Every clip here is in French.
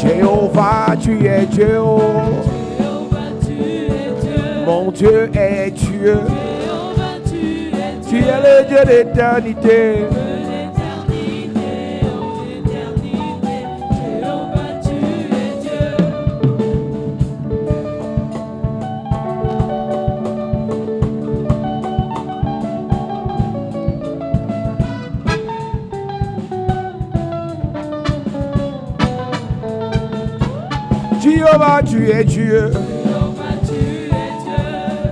Jéhovah, tu es Dieu. Mon Dieu est Dieu. Tu es le Dieu d'éternité. Jéhovah, tu es Dieu.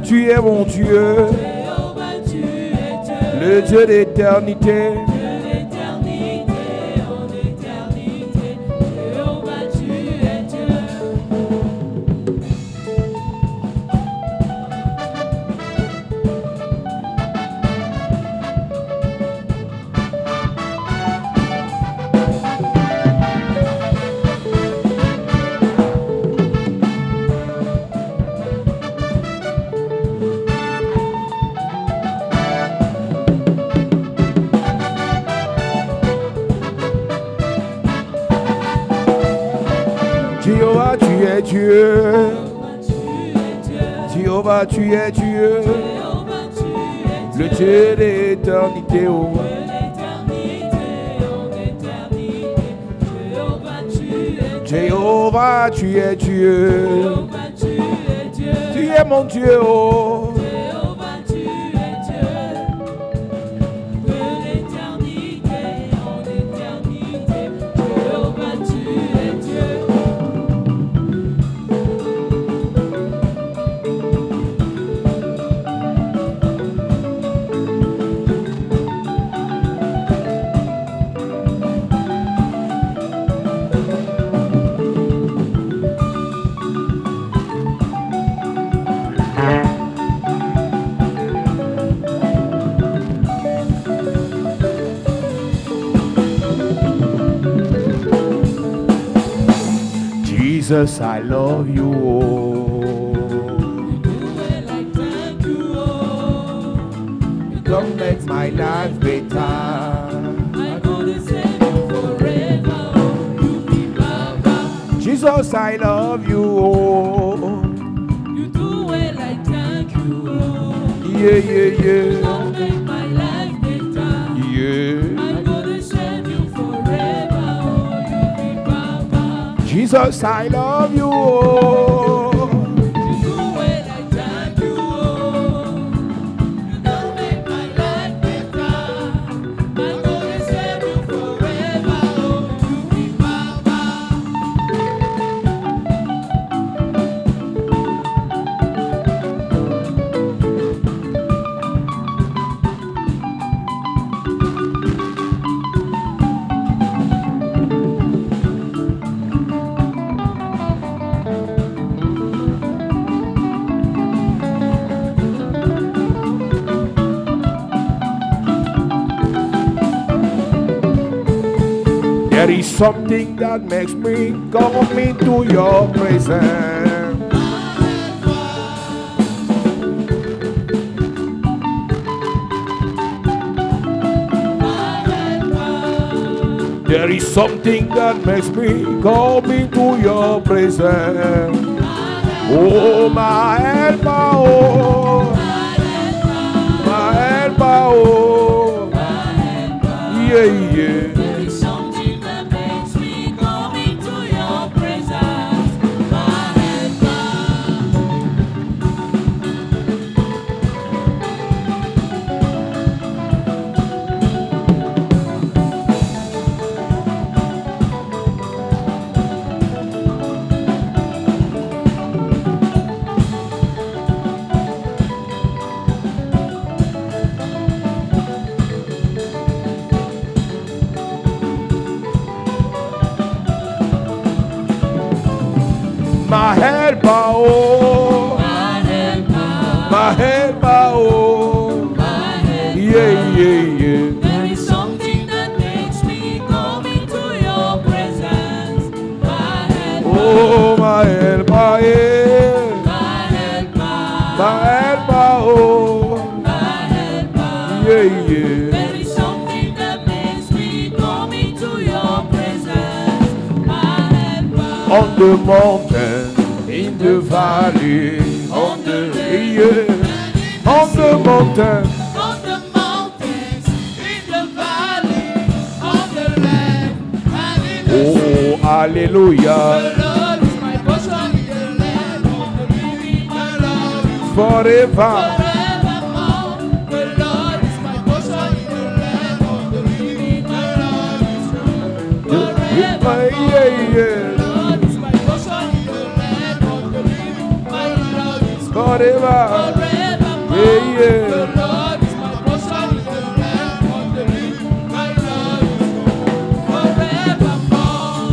Tu es mon Dieu. Le Dieu d'éternité. Jéhovah, tu es Dieu. Jéhovah, tu es Dieu. Le Dieu d'éternité. Oh. Jéhovah, tu es Dieu. Tu es mon Dieu. Oh. Jesus, I love you. You don't make my life better. I'm gonna save you forever. You be Baba. Jesus, I love you. You do well, I thank you. Yeah, yeah, yeah. Don't make my life better. Yeah. I'm gonna save you forever. You be Baba. Jesus, I love you. You do well, I thank you. You don't make my life better. I'm gonna save you forever. You be Baba. There is something that makes me come into your presence. There is something that makes me come into your presence. Oh, my helper, oh, my helper, oh, yeah, yeah. There is something that makes me come into your presence, my helper. My helper, oh, my helper, oh, yeah, yeah, yeah. There is something that makes me come into your presence, my helper. Oh, my helper, yeah, My helper, my helper, oh, my helper. yeah, yeah. There is something that makes me come into your presence, my helper. on the mountain, in the valley, on the mountain. On the mountains, in the valley, on the land, and in the sea. Oh, hallelujah. The Lord is my portion in the land of the living. The Lord is Forever. forevermore. The Lord is my portion in the land of the living. The Lord is forevermore. Yeah, yeah. The Lord is my portion in the land of the living. My Lord is Forever. forevermore. Yeah, yeah. The Lord is my portion in the land of the living. My Lord is forevermore.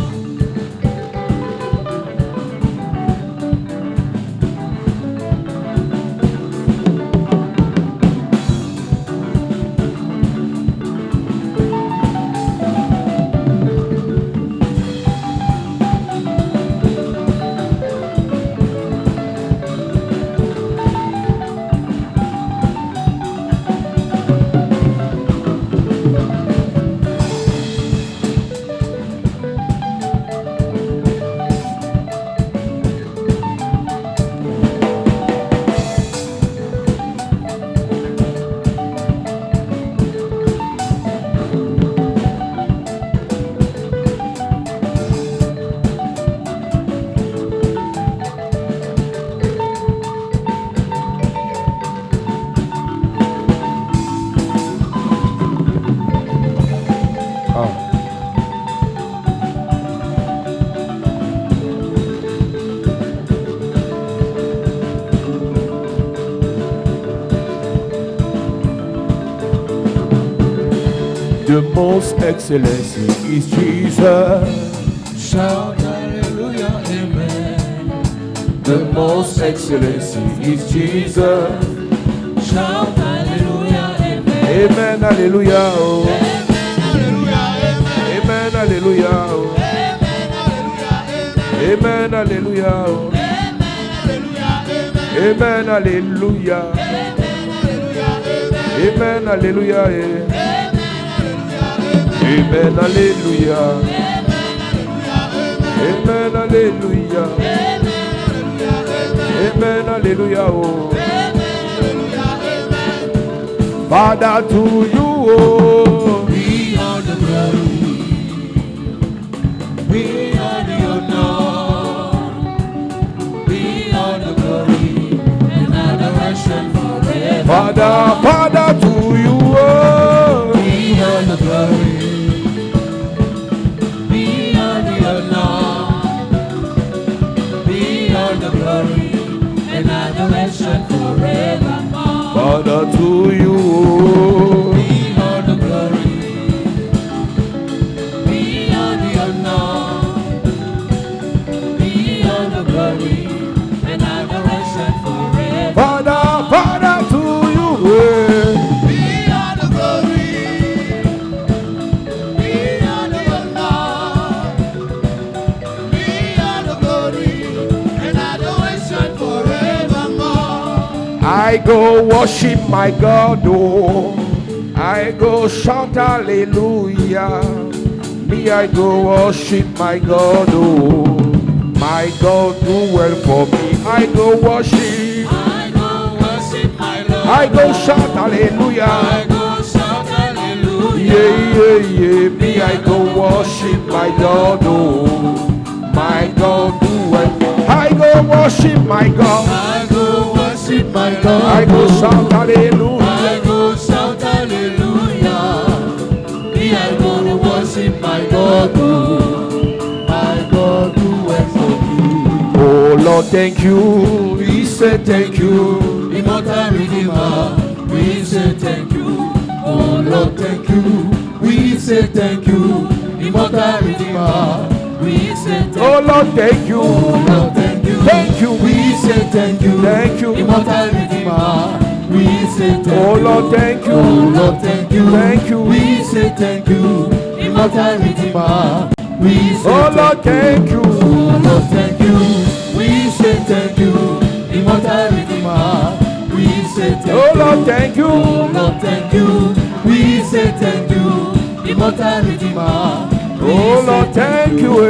The most excellency is Jesus. Shout hallelujah, amen. The most excellency is Jesus. Shout hallelujah, amen. Amen, hallelujah. Oh. Amen, hallelujah, amen. Amen, hallelujah. Oh. Amen, hallelujah, Amen, hallelujah. Oh. amen. Amen, Amen, hallelujah, amen. hallelujah. Amen, hallelujah, Amen, hallelujah. amen. Amen, hallelujah. Amen, hallelujah, Amen, hallelujah. amen. Amen, hallelujah. Oh. Amen, hallelujah, amen. Father, to you, oh. We are the glory. We are the honor. We are the glory and adoration forever. Father, to you, oh. We are the glory. We are the honor. We are the glory and adoration forevermore. Father, to you, oh. We are the glory. We are the honor. We are the glory and adoration forever. Father, to you, oh. We are the glory. We are the honor. We are the glory and adoration forevermore. I go worship my God, oh. I go shout hallelujah. Me, I go worship my God, oh. My God do well for me. I go worship. I go worship my Lord. I go shout hallelujah. I go shout hallelujah. Yeah. Me, I go worship my God, oh. My God do well. I go worship my God. I go worship my God. I go shout hallelujah. I go shout hallelujah. Me, I go worship my God. My God do well for me. Oh Lord, thank you. We say thank you. Immortal Redeemer, we say thank you. Oh Lord, thank you. We say thank you. Immortal Redeemer, we say thank you. Oh Lord, thank you. Oh Lord, thank you. Thank you. We say thank you. Thank you. Immortal Redeemer, we say thank you. Oh Lord, thank you. Oh Lord, thank you. Thank you. We say thank you. Immortal Redeemer, we say Oh Lord, thank thank you. you. Oh Lord, thank you. We say thank you. Immortal Redeemer, we say thank you. Oh Lord, thank you. Oh Lord, thank you. We say thank you. Immortal Redeemer, we Oh say Lord, thank you. Oh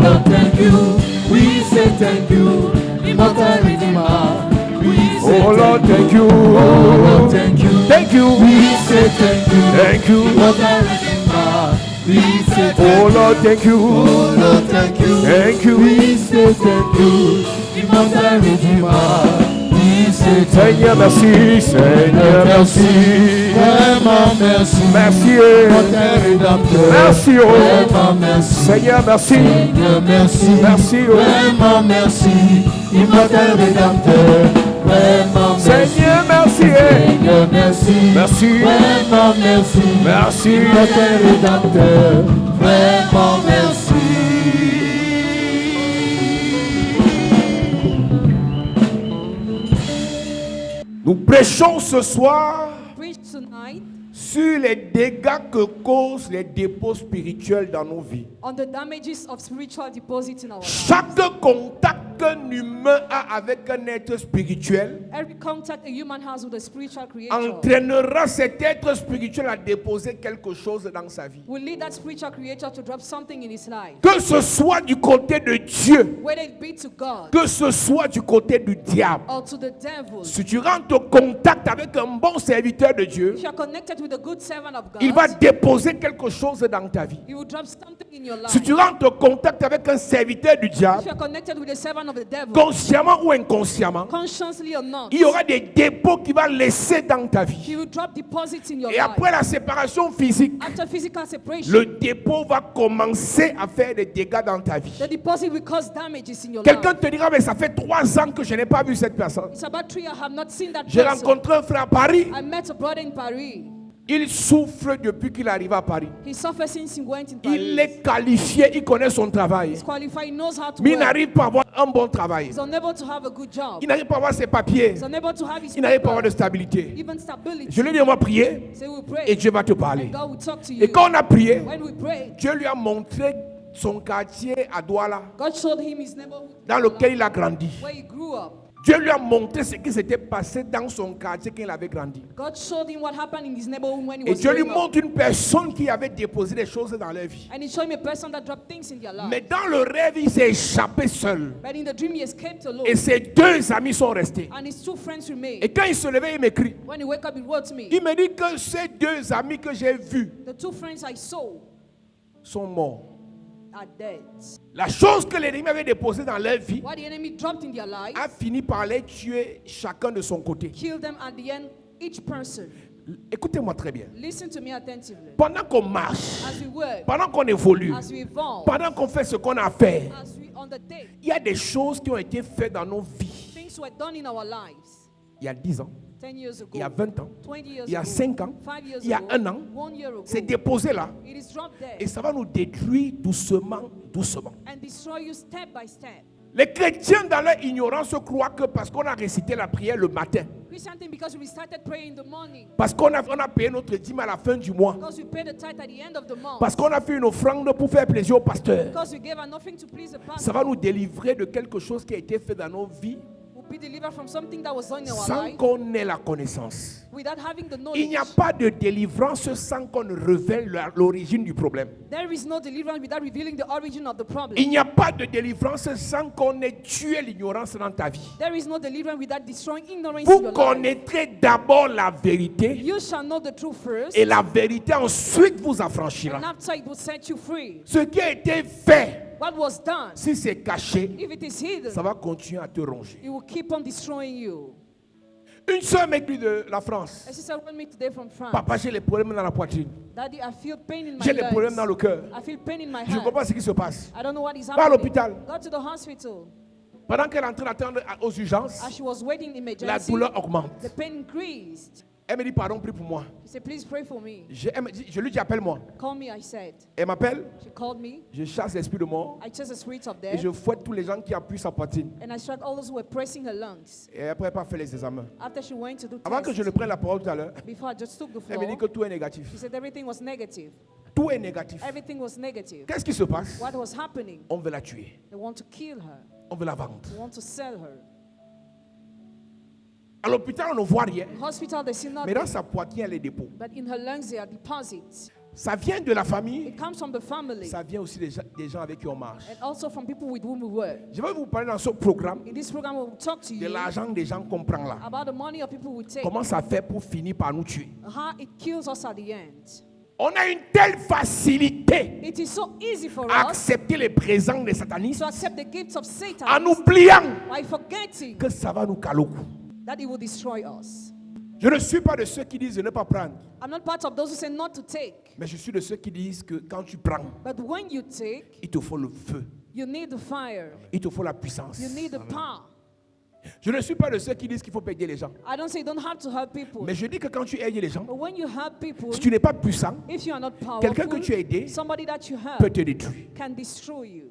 Lord, thank you. thank you. Oh, thank you. Thank you. We say thank you. Thank you. Immortal Redeemer. We say thank Oh you. Lord, thank you. Oh Lord, thank you. Thank you. We say thank you. Immortal Redeemer. We say thank Seigneur, you. merci. Seigneur, merci. Vraiment merci. Merci. Immortal Rédempteur. Merci, oh. Vraiment merci. Seigneur, merci. Seigneur, merci. Merci, oh. Vraiment merci. Immortal Rédempteur. Vraiment merci. Seigneur, merci. Seigneur, merci. Merci. Vraiment merci. Merci. Immortal Rédempteur. Vraiment merci. Nous prêchons ce soir Preach tonight sur les dégâts que causent les dépôts spirituels dans nos vies. on the damages of spiritual deposits in our lives. Chaque contact qu'un humain a avec un être spirituel Every contact a human has with a spiritual creator entraînera cet être spirituel à déposer quelque chose dans sa vie. will lead that spiritual creator to drop something in his life. Que ce soit du côté de Dieu, Whether it be to God que ce soit du côté du diable. or to the devil. Si tu rentres en contact avec un bon serviteur de Dieu, If you are connected with a good servant of God, il va déposer quelque chose dans ta vie. he will drop something in your life. Si tu rentres en contact avec un serviteur du If diable, you are connected with a servant of the devil, consciemment ou inconsciemment, consciously or not, il y aura des dépôts qu'il va laisser dans ta vie. he will drop deposits in your Et life. après la séparation physique, After physical separation, le dépôt va commencer à faire des dégâts dans ta vie. the deposit will cause damages in your Quelqu'un life. te dira, mais ça fait 3 ans que je n'ai pas vu cette personne. It's about 3 I have not seen that J'ai person. rencontré un frère à Paris. I met a brother in Paris. Il souffre depuis qu'il arrive à Paris. He suffers since he went in Il Paris. est qualifié, il connaît son travail. He's qualified, he knows how to Mais il work. n'arrive pas à avoir un bon travail. He's unable to have a good job. Il n'arrive pas à avoir ses papiers. He's unable to have his Il n'arrive pas à avoir de paper, stabilité. even stability. Je lui ai dit, on va prier Say we pray, et Dieu va te and parler. God will talk to you. Et quand on a prié, When we pray, Dieu lui a montré son quartier à Douala, God showed him his neighborhood dans lequel il a grandi. where he grew up. Dieu lui a montré ce qui s'était passé dans son quartier quand il avait grandi. God showed him what happened in his neighborhood when he Et was Dieu lui growing up. montre une personne qui avait déposé des choses dans leur vie. And he showed him a person that dropped things in their life. Mais dans le rêve, il s'est échappé seul. But in the dream he escaped alone. Et ses 2 amis sont restés. And his 2 friends remained. Et quand il se levait, il m'écrit. When he woke up, he wrote to me. Il me dit que ces 2 amis que j'ai vus The 2 friends I saw sont morts. are dead. La chose que l'ennemi avait déposée dans leur vie What the enemy dropped in their life, a fini par les tuer chacun de son côté. killed them at the end, each person. Écoutez-moi très bien. Listen to me attentively. Pendant qu'on marche, As we work, pendant qu'on évolue, as we evolve, pendant qu'on fait ce qu'on a à faire, as we undertake, il y a des choses qui ont été faites dans nos vies. things were done in our lives Il y a 10 ans, 10 years ago, il y a 20 ans, 20 years il y a ago, 5 ans, 5 years il y a ago, 1 an. 1 year ago. C'est déposé là. It is dropped there Et ça va nous détruire doucement, doucement. and destroy you step by step. Les chrétiens, dans leur ignorance, croient que parce qu'on a récité la prière le matin, Christian thing because we started praying in the morning, parce qu'on a payé notre dîme à la fin du mois, because we paid the tithe at the end of the month, parce qu'on a fait une offrande pour faire plaisir au pasteur, because we gave an offering to please the ça pastor, va nous délivrer de quelque chose qui a été fait dans nos vies we'll be delivered from something that was done in our sans life qu'on ait la connaissance. without having the Il n'y a knowledge. pas de délivrance sans qu'on ne révèle l'origine du problème. There is no deliverance without revealing the origin of the problem. Il n'y a pas de délivrance sans qu'on ait tué l'ignorance dans ta vie. There is no deliverance without destroying ignorance in Vous your life. connaîtrez d'abord la vérité You shall know the truth first, et la vérité ensuite vous and affranchira. after it will set you free. Ce qui a été fait, What was done, si c'est caché, if it is hidden, ça va continuer à te ronger. it will keep on destroying you. Une soeur m'écrit de la France. A sister wrote me today from France. Papa, j'ai les problèmes dans la poitrine. Daddy, I feel pain in my J'ai les problèmes dans legs. le cœur. I feel pain in my Je ne comprends pas hand. ce qui se passe. I don't know what is Va à happening. l'hôpital. Go to the hospital. Pendant qu'elle est en train d'attendre aux urgences, As she was waiting in la emergency, douleur augmente. the pain increased. Elle me dit, pardon, prie pour moi. She said, please pray for me. Elle me dit- je lui dis, appelle-moi. Call me, I said. Elle m'appelle, She called me. je chasse l'esprit de mort I chased the spirits of et death. je fouette tous les gens qui appuient sa poitrine. And I struck all those who were pressing her lungs. Et après, elle n'a pas fait les examens. After she went to do Avant que je ne tests, prenne la parole tout à l'heure, before I just took the elle me dit floor, que tout est négatif. she said everything was negative. Tout est négatif. Everything was negative. Qu'est-ce qui se passe? What was happening? On veut la tuer. They want to kill her. On veut la vendre. They want to sell her. À l'hôpital, on ne voit rien. In hospital, they see Mais nothing. dans sa poitrine, il y a les dépôts. But in her lungs, there are deposits. Ça vient de la famille. It comes from the family. Ça vient aussi des gens avec qui on marche. And also from people with whom we work. Je vais vous parler dans ce programme In this program, we will talk to de you l'argent des gens qu'on prend là. about the money of people we take. Comment ça fait pour finir par nous tuer? How it kills us at the end. On a une telle facilité It is so easy for à us accepter les présents des satanistes to accept the gifts of Satan en oubliant by forgetting que ça va nous caler au cou. that it will destroy us. Je ne suis pas de ceux qui disent de ne pas prendre, I'm not part of those who say not to take. mais je suis de ceux qui disent que quand tu prends, But when you take, il te faut le feu, you need the fire. il te faut la puissance. You need the power. Je ne suis pas de ceux qui disent qu'il faut payer les gens, I don't say you don't have to help people. mais je dis que quand tu aides les gens, But when you help people, si tu n'es pas puissant, if you are not quelqu'un que powerful, tu as aidé somebody that you peut help te détruire. can destroy you.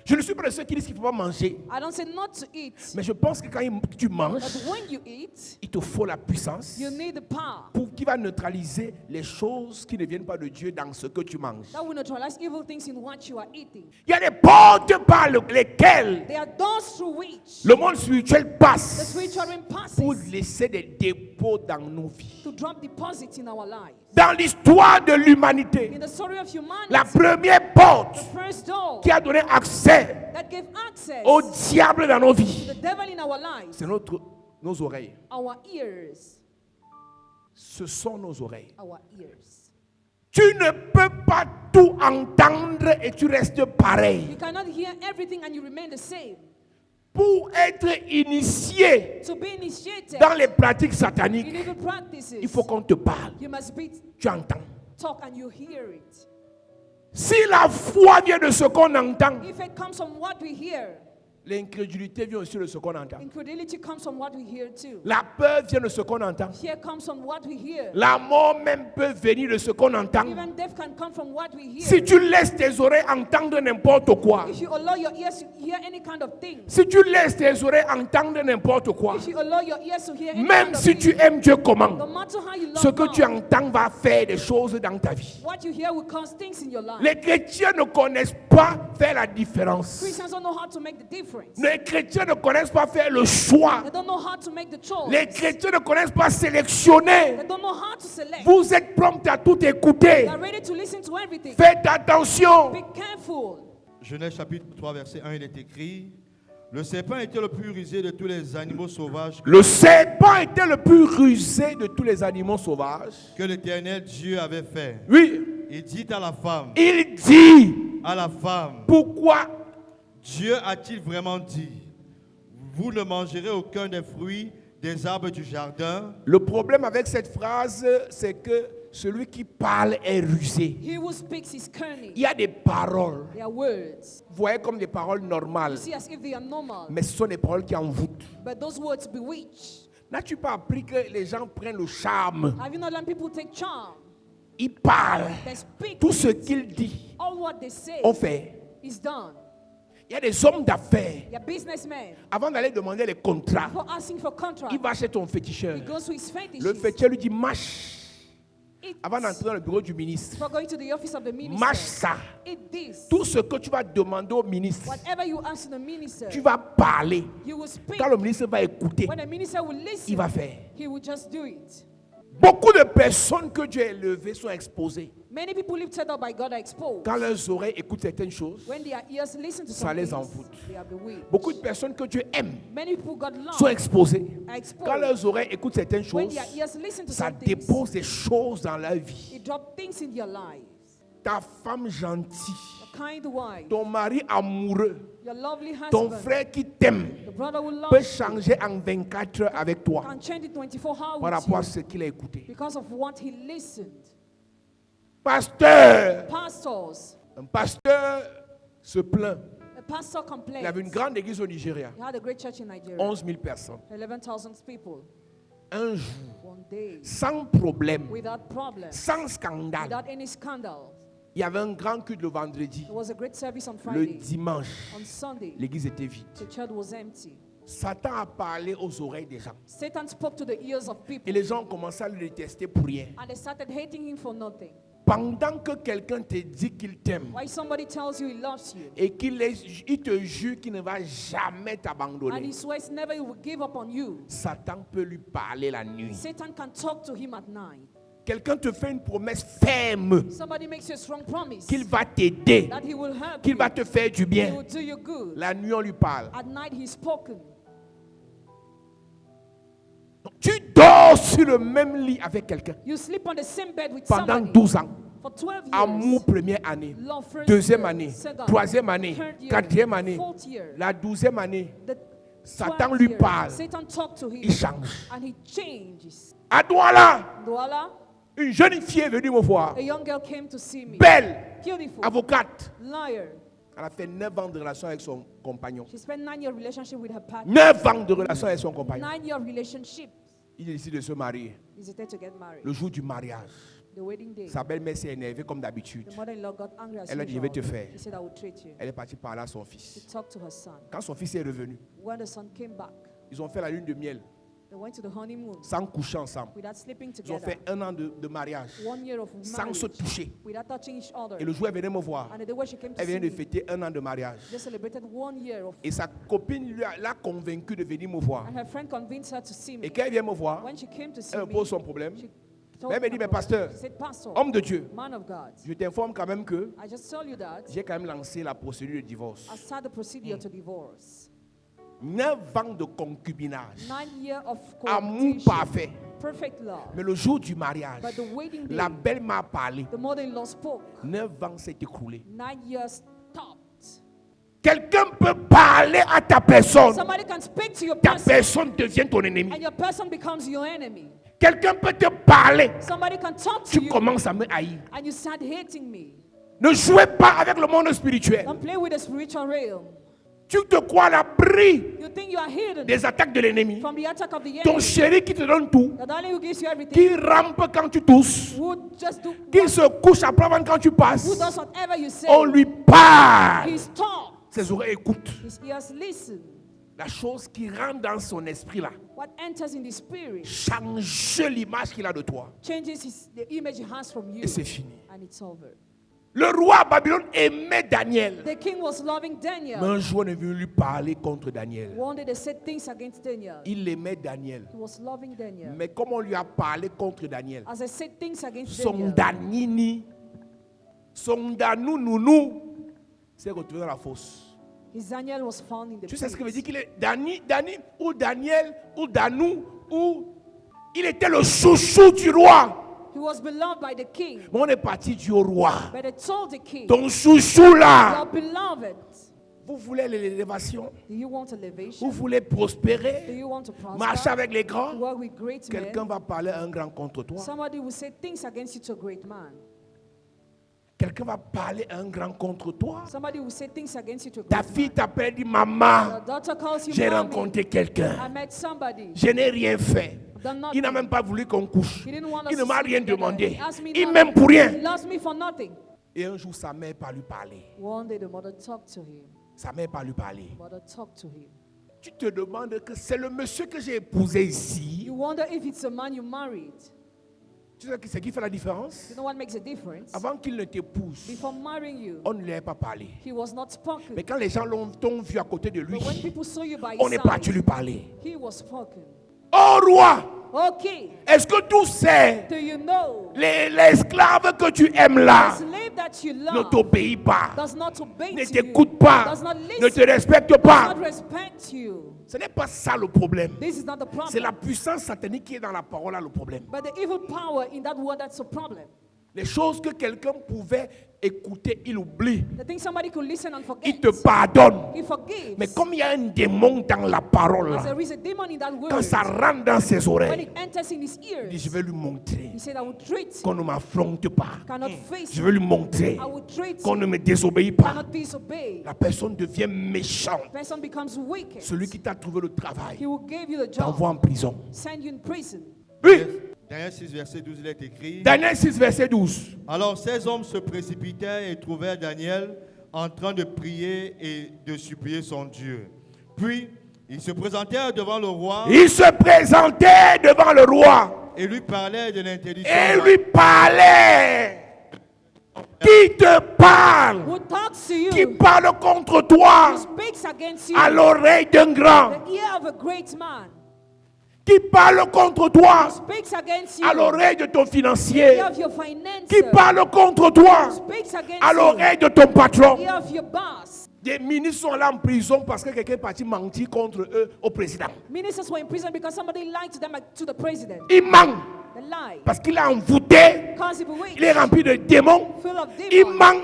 Je ne suis pas de ceux qui disent qu'il ne faut pas manger, I don't say not to eat. mais je pense que quand tu manges, But when you eat, il te faut la puissance you need the power qui va neutraliser les choses qui ne viennent pas de Dieu dans ce que tu manges. that will neutralize evil things in what you are eating. Il y a des portes par lesquelles They are doors through which le monde spirituel the passe spiritual realm passes pour laisser des dépôts dans nos vies. to drop deposits in our lives. Dans l'histoire de l'humanité, In the story of humanity, la première porte the first door qui a donné accès that gave access au diable dans nos to vies, the devil in our lives, c'est nos oreilles. our ears, Ce sont nos oreilles. our ears. Tu ne peux pas tout entendre et tu restes pareil. You cannot hear everything and you remain the same. Pour être initié To be initiated dans les pratiques in sataniques, evil practices, il faut qu'on te parle. you must be Tu entends. talk and you hear it. Si la foi vient de ce qu'on entend, If it comes from what we hear, l'incrédulité vient aussi de ce qu'on entend. incredulity comes from what we hear too. La peur vient de ce qu'on entend. Fear comes from what we hear. La mort même peut venir de ce qu'on entend. Even death can come from what we hear. Si tu laisses tes oreilles entendre n'importe quoi, If you allow your ears to hear any kind of thing, si tu laisses tes oreilles entendre n'importe quoi, if you allow your ears to hear any même kind of si thing, tu aimes Dieu no comment, matter how you ce love que tu God, entends va faire des choses dans ta vie. what you hear will cause things in your life. Les chrétiens ne connaissent pas faire la différence. Christians don't know how to make the difference. Les chrétiens ne connaissent pas faire le choix. They don't know how to make the choice. Les chrétiens ne connaissent pas sélectionner. They don't know how to select. Vous êtes prompt à tout écouter. They are ready to listen to everything. Faites attention. Be careful. Genèse chapitre 3, verset 1, il est écrit: Le serpent était le plus rusé de tous les animaux sauvages Le serpent était le plus rusé de tous les animaux sauvages. que l'Éternel Dieu avait fait. Oui, Il dit à la femme, pourquoi Dieu a-t-il vraiment dit, vous ne mangerez aucun des fruits des arbres du jardin? Le problème avec cette phrase, c'est que celui qui parle est rusé. He who speaks is cunning. Il y a des paroles, Their words. vous voyez comme des paroles normales, You see as if they are normal. mais ce sont des paroles qui envoûtent. But those words bewitch. N'as-tu pas appris que les gens prennent le charme? Have you not learned people take charm? Ils parlent. They speak. Tout ce qu'il dit, All what they say on fait. is done. Il y a des hommes d'affaires. They're businessmen. Avant d'aller demander les contrats, Before asking for contract, il va chez ton féticheur. he goes to his fetishes. Le féticheur lui dit mâche. Eat. Avant d'entrer dans le bureau du ministre, Before going to the office of the minister, mâche ça. eat this. Tout ce que tu vas demander au ministre, Whatever you ask the minister, tu vas parler. you will speak. Quand le ministre va écouter, When the minister will listen, il va faire. he will just do it. Beaucoup de personnes que Dieu a élevées sont exposées. Many people lifted up by God are exposed. Quand leurs oreilles écoutent certaines choses, When their ears listen to ça some les things, envoûte. they are bewitched. Beaucoup de personnes que Dieu aime Many people God sont love exposées. are exposed. Quand leurs oreilles écoutent certaines When choses, their ears listen to ça some things, dépose des choses dans leur vie. it drop things in your lives. Ta femme gentille, Your kind wife, ton mari amoureux, your lovely ton husband, frère qui t'aime, the brother who peut loves you, changer en 24 heures avec toi can change it 24 hours par with rapport à you ce qu'il a écouté. because of what he listened. Pasteur, Pastors, un pasteur se plaint. a pastor Il complained. avait une grande église au Nigeria, He had a great church in Nigeria, 11 000 personnes. 11,000 people. Un jour, One day, sans problème, without problem, sans scandale, without any scandal, il y avait un grand culte le vendredi. there was a great service on Le Friday. dimanche, On Sunday, l'église était vide. the church was empty. Satan a parlé aux oreilles des gens. Satan spoke to the ears of Et people, les gens ont commencé à le détester pour rien. and they started hating him for nothing. Pendant que quelqu'un te dit qu'il t'aime Why somebody tells you he loves you, et il te jure qu'il ne va jamais and t'abandonner, he swears never he will give up on you, Satan peut lui parler la nuit. Satan can talk to him at night. Quelqu'un te fait une promesse ferme Somebody makes you a strong promise qu'il va t'aider, that he will help qu'il you. va te faire du He bien. will do you good. La nuit, on lui parle. At night he's spoken. Tu dors sur le même lit avec quelqu'un You sleep on the same bed with pendant somebody 12 ans. for 12 years. Amour, première année. Love first Deuxième year, année. second, Troisième année. third year, Quatrième année. fourth year. La 12e année. The Satan 12th lui year, parle. Satan talked to him Il change. and he changes. À Douala, Douala, une jeune fille est venue me voir. a young girl came to see me. Belle, Beautiful. avocate. Liar. Elle a fait 9 ans de relation avec son compagnon. She spent 9-year relationship with her partner. 9 ans de relation avec son compagnon. 9-year relationship. Il décide de se marier. He decided to get married. Le jour du mariage, The wedding day. sa belle-mère s'est énervée comme d'habitude. The mother-in-law got angry as Elle a dit, je usual. vais te faire. He said, I will treat you. Elle est partie parler à son He fils. talked to her son. Quand son fils est revenu, When the son came back, ils ont fait la lune de miel they went to the honeymoon sans coucher ensemble. without sleeping Ils ont together. fait 1 an de mariage 1 year of sans marriage se toucher. without touching each other. Et le jour où elle venait me voir, And the day when she came to elle see vient de me, fêter 1 an de mariage. they celebrated 1 year of. Et sa copine l'a convaincue de venir me voir. And her friend convinced her to see me. Et quand elle vient me voir, When she came to see elle me me, pose son problème. she Mais told elle me me dit, her mais problem. pasteur, She said, Pastor, homme de Dieu, man of God, je t'informe quand même que I just tell you that j'ai quand même lancé la procédure de divorce. I started the procedure to divorce. 9 ans de concubinage. 9 years of Amour cohabitation, parfait. perfect love. Mais le jour du mariage, But the wedding day, la belle m'a parlé. the mother-in-law spoke. 9 ans s'est écoulé. 9 years stopped. Quelqu'un peut parler à ta personne. Somebody can speak to your Ta person, personne devient ton ennemi. and your person becomes your enemy. Quelqu'un peut te parler. Somebody can talk to Tu you, commences à me haïr. and you start hating me. Ne jouez pas avec le monde spirituel. Don't play with the spiritual realm. Tu te crois à l'abri You think you are hidden des attaques de l'ennemi. from the attack of the Ton enemy. chéri qui te donne tout, The darling who gives you everything, qui rampe quand tu tousses, who just do qui se couche à plat ventre quand tu who passes, does whatever you say. on lui parle. He's taught. Ses oreilles écoutent. His ears listen. La chose qui rentre dans son esprit là, What enters in the spirit change l'image qu'il a de toi. changes the image he has from you. Et c'est fini. And it's over. Le roi à Babylone aimait Daniel. The king was loving Mais Daniel. un jour, on est venu lui parler contre Daniel. One day they said things against Daniel. Il aimait Daniel. He was loving Daniel. Mais comme on lui a parlé contre Daniel, As I said things against son Daniel, danini, son danou nounou, s'est retrouvé dans la fosse. his Daniel was found in the Tu sais ce que veut dire pit. qu'il est Dani ou Daniel ou Danou ou il était le chouchou du roi. He was beloved by the king. Mais on est parti du roi. But they told the king, Ton chouchou là. your beloved, Vous voulez l'élévation? do you want Vous elevation? voulez Do prospérer? you want to Marcher prosper? avec les grands? Work with great Quelqu'un men? va parler à un grand contre toi. Somebody will say things against you to a great man. Quelqu'un va parler à un grand contre toi. Somebody will say things against you to a Ta great fille man. t'appelle et dit maman, Your daughter calls you j'ai mommy. rencontré quelqu'un. I met somebody. Je n'ai rien fait. Done Il n'a nothing. même pas voulu qu'on couche. He didn't want us Il ne to m'a sleep rien together. demandé. He asked me Il nothing. m'aime pour He rien. loves me for nothing. Et un jour, sa mère part lui parler. One day the mother talked to him. Sa mère part lui parler. Mother talked to him. Tu te demandes que c'est le monsieur que j'ai épousé ici. You wonder if it's a man you married. Tu sais ce qui fait la différence? You know what makes a difference? Avant qu'il ne t'épouse, Before marrying you, on ne lui a pas parlé. he was not spoken. Mais quand les gens t'ont vu à côté de lui, But when people saw you by on his est parti side, lui parler. he was spoken. Oh roi, Okay, est-ce que tu sais, do you know l'esclave que tu aimes the là slave that you ne love t'obéit pas, does not obey ne to you, t'écoute pas, does not ne te listen, respecte does pas? not respect you? Ce n'est pas ça le problème. This is not the C'est la problem. puissance satanique qui est dans la parole là le problème. But the evil power in that word, that's a problem. Les choses que quelqu'un pouvait écouter, il oublie. The thing somebody could listen and forget. Il te pardonne. He forgives. Mais comme il y a un démon dans la parole As là, there is a demon in that word, quand ça rentre dans ses when oreilles, it enters in his il dit, ears, je vais lui montrer he said, I will treat qu'on him, ne m'affronte pas. cannot face Je him. vais lui montrer I will treat qu'on ne him, me désobéit pas. cannot disobey. La personne devient méchante. Person becomes wicked. Celui qui t'a trouvé le travail He will give you the job, t'envoie en prison. send you in prison. Oui, Daniel 6, verset 12, il est écrit. Daniel 6, verset 12. Alors ces hommes se précipitèrent et trouvèrent Daniel en train de prier et de supplier son Dieu. Puis ils se présentèrent devant le roi Il se présentait devant le roi et lui parlaient de l'interdiction. et lui parlait. Qui te parle? Who talks to you, Qui parle contre toi who speaks against you, à l'oreille d'un grand? the ear of a great man, qui parle contre toi speaks against you, à l'oreille de ton financier, ear of your financer, qui parle contre toi speaks against à you, l'oreille de ton patron. ear of your boss. Des ministres sont là en prison parce que quelqu'un est parti mentir contre eux au président. Ministers were in prison because somebody lied to them, to the president. Il ment They lied parce qu'il a envoûté, because he bewitched, il est rempli de démons. full of Il demons, ment,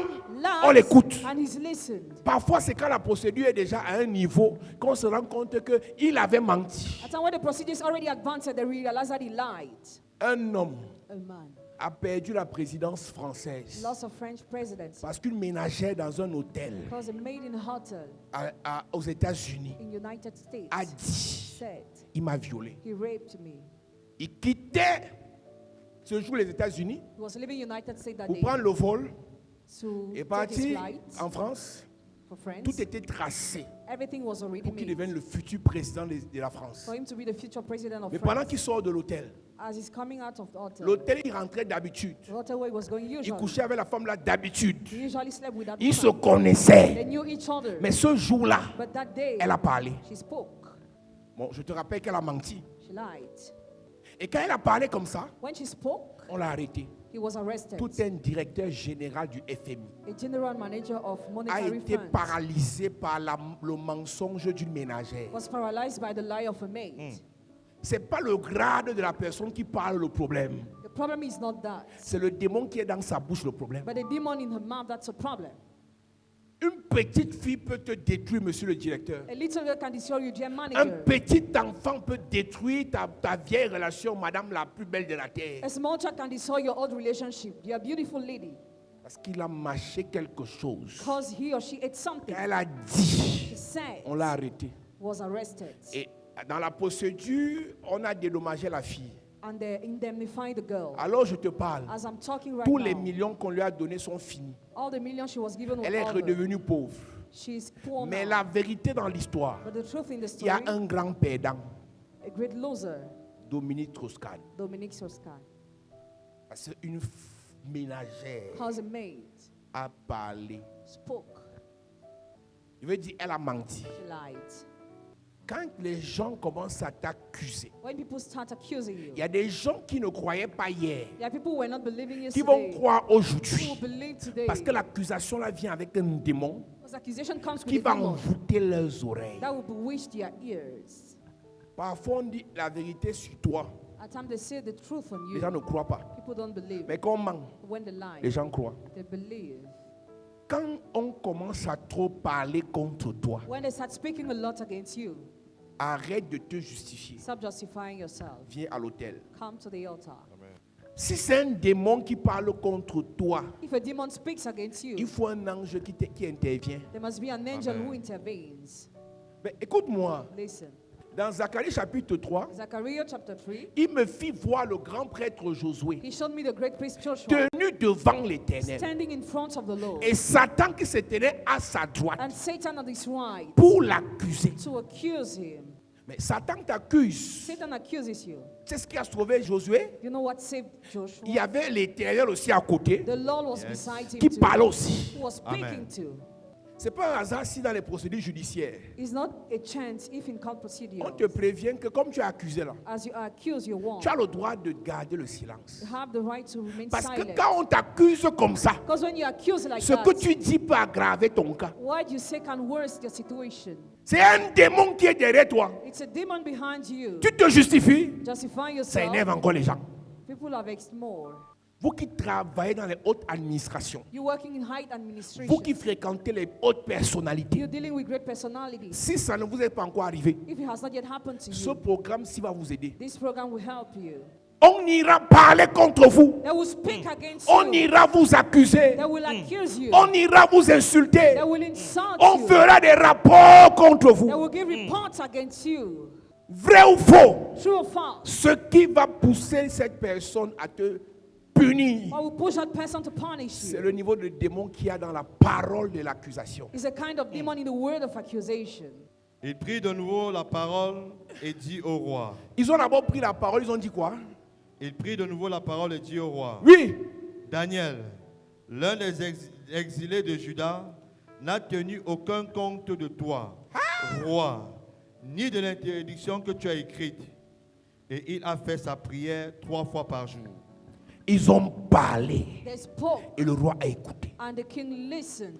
on lies, l'écoute. and he's listened. Parfois, c'est quand la procédure est déjà à un niveau qu'on se rend compte qu'il avait menti. At the time when the procedure is already advanced, they realize that he lied. Un homme A man a perdu la présidence française lost a French presidency parce qu'une ménagère dans un hôtel because a maid in a hotel aux États-Unis in United States a dit, said il m'a violé. he raped me. Il quittait ce jour les États-Unis He was leaving United States that pour day prendre le vol to et take his partir flight en France. for France. Tout était tracé Everything was already pour qu'il made devienne le futur président de la France. for him to be the future president of Mais pendant France. qu'il sort de l'hôtel, As he's coming out of the hotel, l'hôtel, il rentrait d'habitude. the hotel where he was going Il usually, couchait avec la femme là d'habitude. he usually slept with that Ils se woman. connaissaient. They knew each other. Mais ce jour-là, But that day, elle a parlé. she spoke. Bon, je te rappelle qu'elle a menti. She lied. Et quand elle a parlé comme ça, When she spoke, on l'a arrêté. he was arrested. Tout un directeur général du FMI A general manager of a monetary été funds paralysé par le mensonge d'une ménagère. was paralyzed by the lie of a maid. Ce n'est pas le grade de la personne qui parle le problème. The problem is not that, C'est le démon qui est dans sa bouche le problème. but the demon in her mouth, that's a problem. Une petite fille peut te détruire, monsieur le directeur. A little girl can destroy you, dear Un manager. petit enfant peut détruire ta vieille relation, madame la plus belle de la terre. A small child can destroy your old relationship, dear beautiful lady, Parce qu'il a mâché quelque chose. because he or she ate something. Quand elle a dit, She said, on l'a arrêté. was arrested, Et dans la procédure, on a dédommagé la fille. and they indemnified the girl. Alors je te parle. As I'm talking right Tous les now, millions qu'on lui a donnés sont finis. all the millions she was given Elle were est over. redevenue pauvre. She's poor Mais now. la vérité dans l'histoire, But the truth in the il y story, a un grand perdant, a great loser, Dominique Strauss-Kahn. Dominique Strauss-Kahn, Parce qu'une ménagère has a maid, a parlé. spoke, Je veux dire, elle a menti. she lied. Quand les gens commencent à t'accuser, When people start accusing you, il y a des gens qui ne croyaient pas hier, there are people who were not believing qui vont yesterday, croire who aujourd'hui. will believe today. Parce que l'accusation là vient avec un démon Because accusation comes qui with a va demon envoûter leurs oreilles. that will bewitch their ears. Parfois on dit la vérité sur toi. At times they say the truth on Les you. gens ne croient pas. People don't believe. Mais quand on ment, When they lie, les gens croient. they believe. Quand on commence à trop parler contre toi, When they start speaking a lot against you, arrête de te justifier. stop justifying yourself. Viens à l'hôtel. Come to the altar. Si c'est un démon qui parle contre toi, If a demon speaks against il you, faut un ange qui intervient. there must be an angel who intervenes. Mais écoute-moi, Listen. dans Zacharie chapitre 3, Zechariah chapter 3, il me fit voir le grand prêtre Josué he showed me the great priest Joshua tenu devant l'Éternel. standing in front of the Lord, Et Satan qui se tenait à sa droite and Satan at his right pour l'accuser. to accuse him. Mais Satan t'accuse. Satan accuses you. C'est ce qui a sauvé Josué. You know what saved Joshua? Il y avait l'Éternel aussi à côté The Lord was beside him qui too, parlait aussi. who was speaking Amen. to. C'est pas un hasard si dans les procédures judiciaires, It's not a chance if in court on procedure, te prévient que comme tu es accusé là, as you are accused, you won. tu as le droit de garder le silence. You have the right to remain Parce que silent. quand on t'accuse comme ça, Because when you're accused like ce that, que tu dis peut aggraver ton cas. what you say can worse the situation. C'est un démon qui est derrière toi. It's a demon behind you. Tu te justifies, Justifying ça yourself. énerve encore les gens. People have vexed more. Vous qui travaillez dans les hautes administrations, You're working in high administration. vous qui fréquentez les hautes personnalités, You're dealing with great personalities. si ça ne vous est pas encore arrivé, If it has not yet happened to ce you, programme-ci va vous aider. this program will help you. On ira parler contre vous. They will speak against On you. ira vous accuser. They will accuse you. On ira vous insulter. They will insult On you. fera des rapports contre They vous. will give reports against you. Vrai ou faux? True or false? Ce qui va pousser cette personne à te punir, What will push that person to punish c'est you? le niveau de démon qu'il y a dans la parole de l'accusation. It's a kind of demon in the word of accusation. Il prit de nouveau la parole et dit au roi. Ils ont d'abord pris la parole, ils ont dit quoi? Il prit de nouveau la parole et dit au roi. Oui, Daniel, l'un des exilés de Juda, n'a tenu aucun compte de toi, roi, ni de l'interdiction que tu as écrite. Et il a fait sa prière 3 fois par jour. Ils ont parlé They spoke, et le roi a écouté. and the king listened.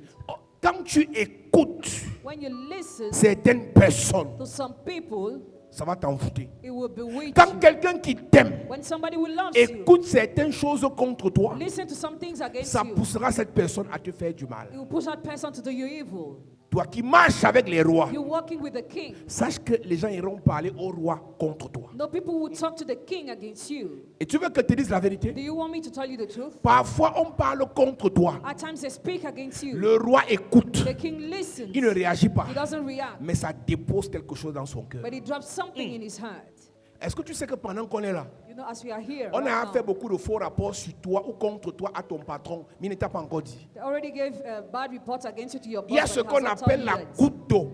Quand tu écoutes When you listen certaines personnes, to some people, ça va t'envoûter. it will bewitch Quand you. quelqu'un qui t'aime When somebody who loves you, écoute certaines choses contre toi, listen to some things against ça you, poussera cette personne à te faire du mal. it will push that person to do you evil. Toi qui marches avec les rois, You're walking with the king. sache que les gens iront parler au roi contre toi. No, people will talk to the king against you. Et tu veux que je te dise la Do vérité? you want me to tell you the truth? Parfois, on parle contre toi. At times they speak against you. Le roi écoute. The king listens. Il ne réagit pas. He doesn't react, Mais ça dépose quelque chose dans son cœur. but he drops something in his heart. Est-ce que tu sais que pendant qu'on est là, You know, as we are here, on a right fait now, beaucoup de faux rapports sur toi ou contre toi à ton patron, mais il ne t'a pas encore dit. they already gave bad reports against you to your boss. Il y a but ce he has qu'on not appelle told la you yet. goutte d'eau.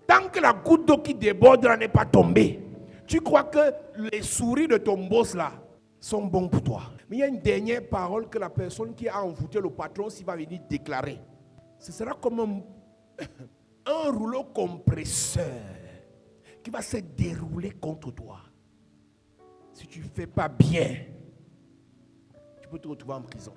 Tant que la goutte d'eau qui déborde là n'est pas tombée, tu crois que les souris de ton boss là sont bons pour toi. Mais il y a une dernière parole que la personne qui a envoûté le patron s'il va venir déclarer. Ce sera comme un rouleau compresseur qui va se dérouler contre toi. Si tu ne fais pas bien, tu peux te retrouver en prison.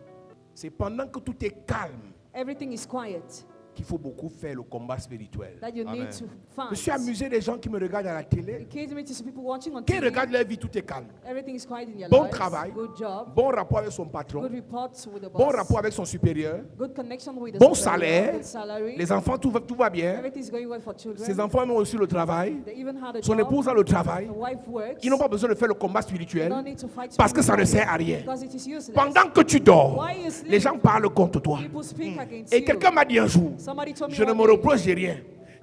C'est pendant que tout est calme Everything is quiet qu'il faut beaucoup faire le combat spirituel. that you Amen. need to Je suis fight. amusé des gens qui me regardent à la télé, It occasions me to see people watching on qui TV. regardent leur vie, tout est calme. Everything is quiet in your Bon lives. travail, Good job. bon rapport avec son patron, Good reports with the bon boss. rapport avec son supérieur, Good connection with the bon superior, salaire, good salary. les enfants, tout va bien. Everything is going well for children. Ses enfants ont aussi le travail, They even had a son job. épouse a le travail. The wife works. Ils n'ont pas besoin de faire le combat They spirituel don't need to fight parce que ça ne spiritually sert à rien. because it is useless. Pendant que tu dors, While you sleep, les gens parlent contre toi. people speak against Et you. quelqu'un m'a dit un jour, Somebody told me je ne one me day, reproche de rien.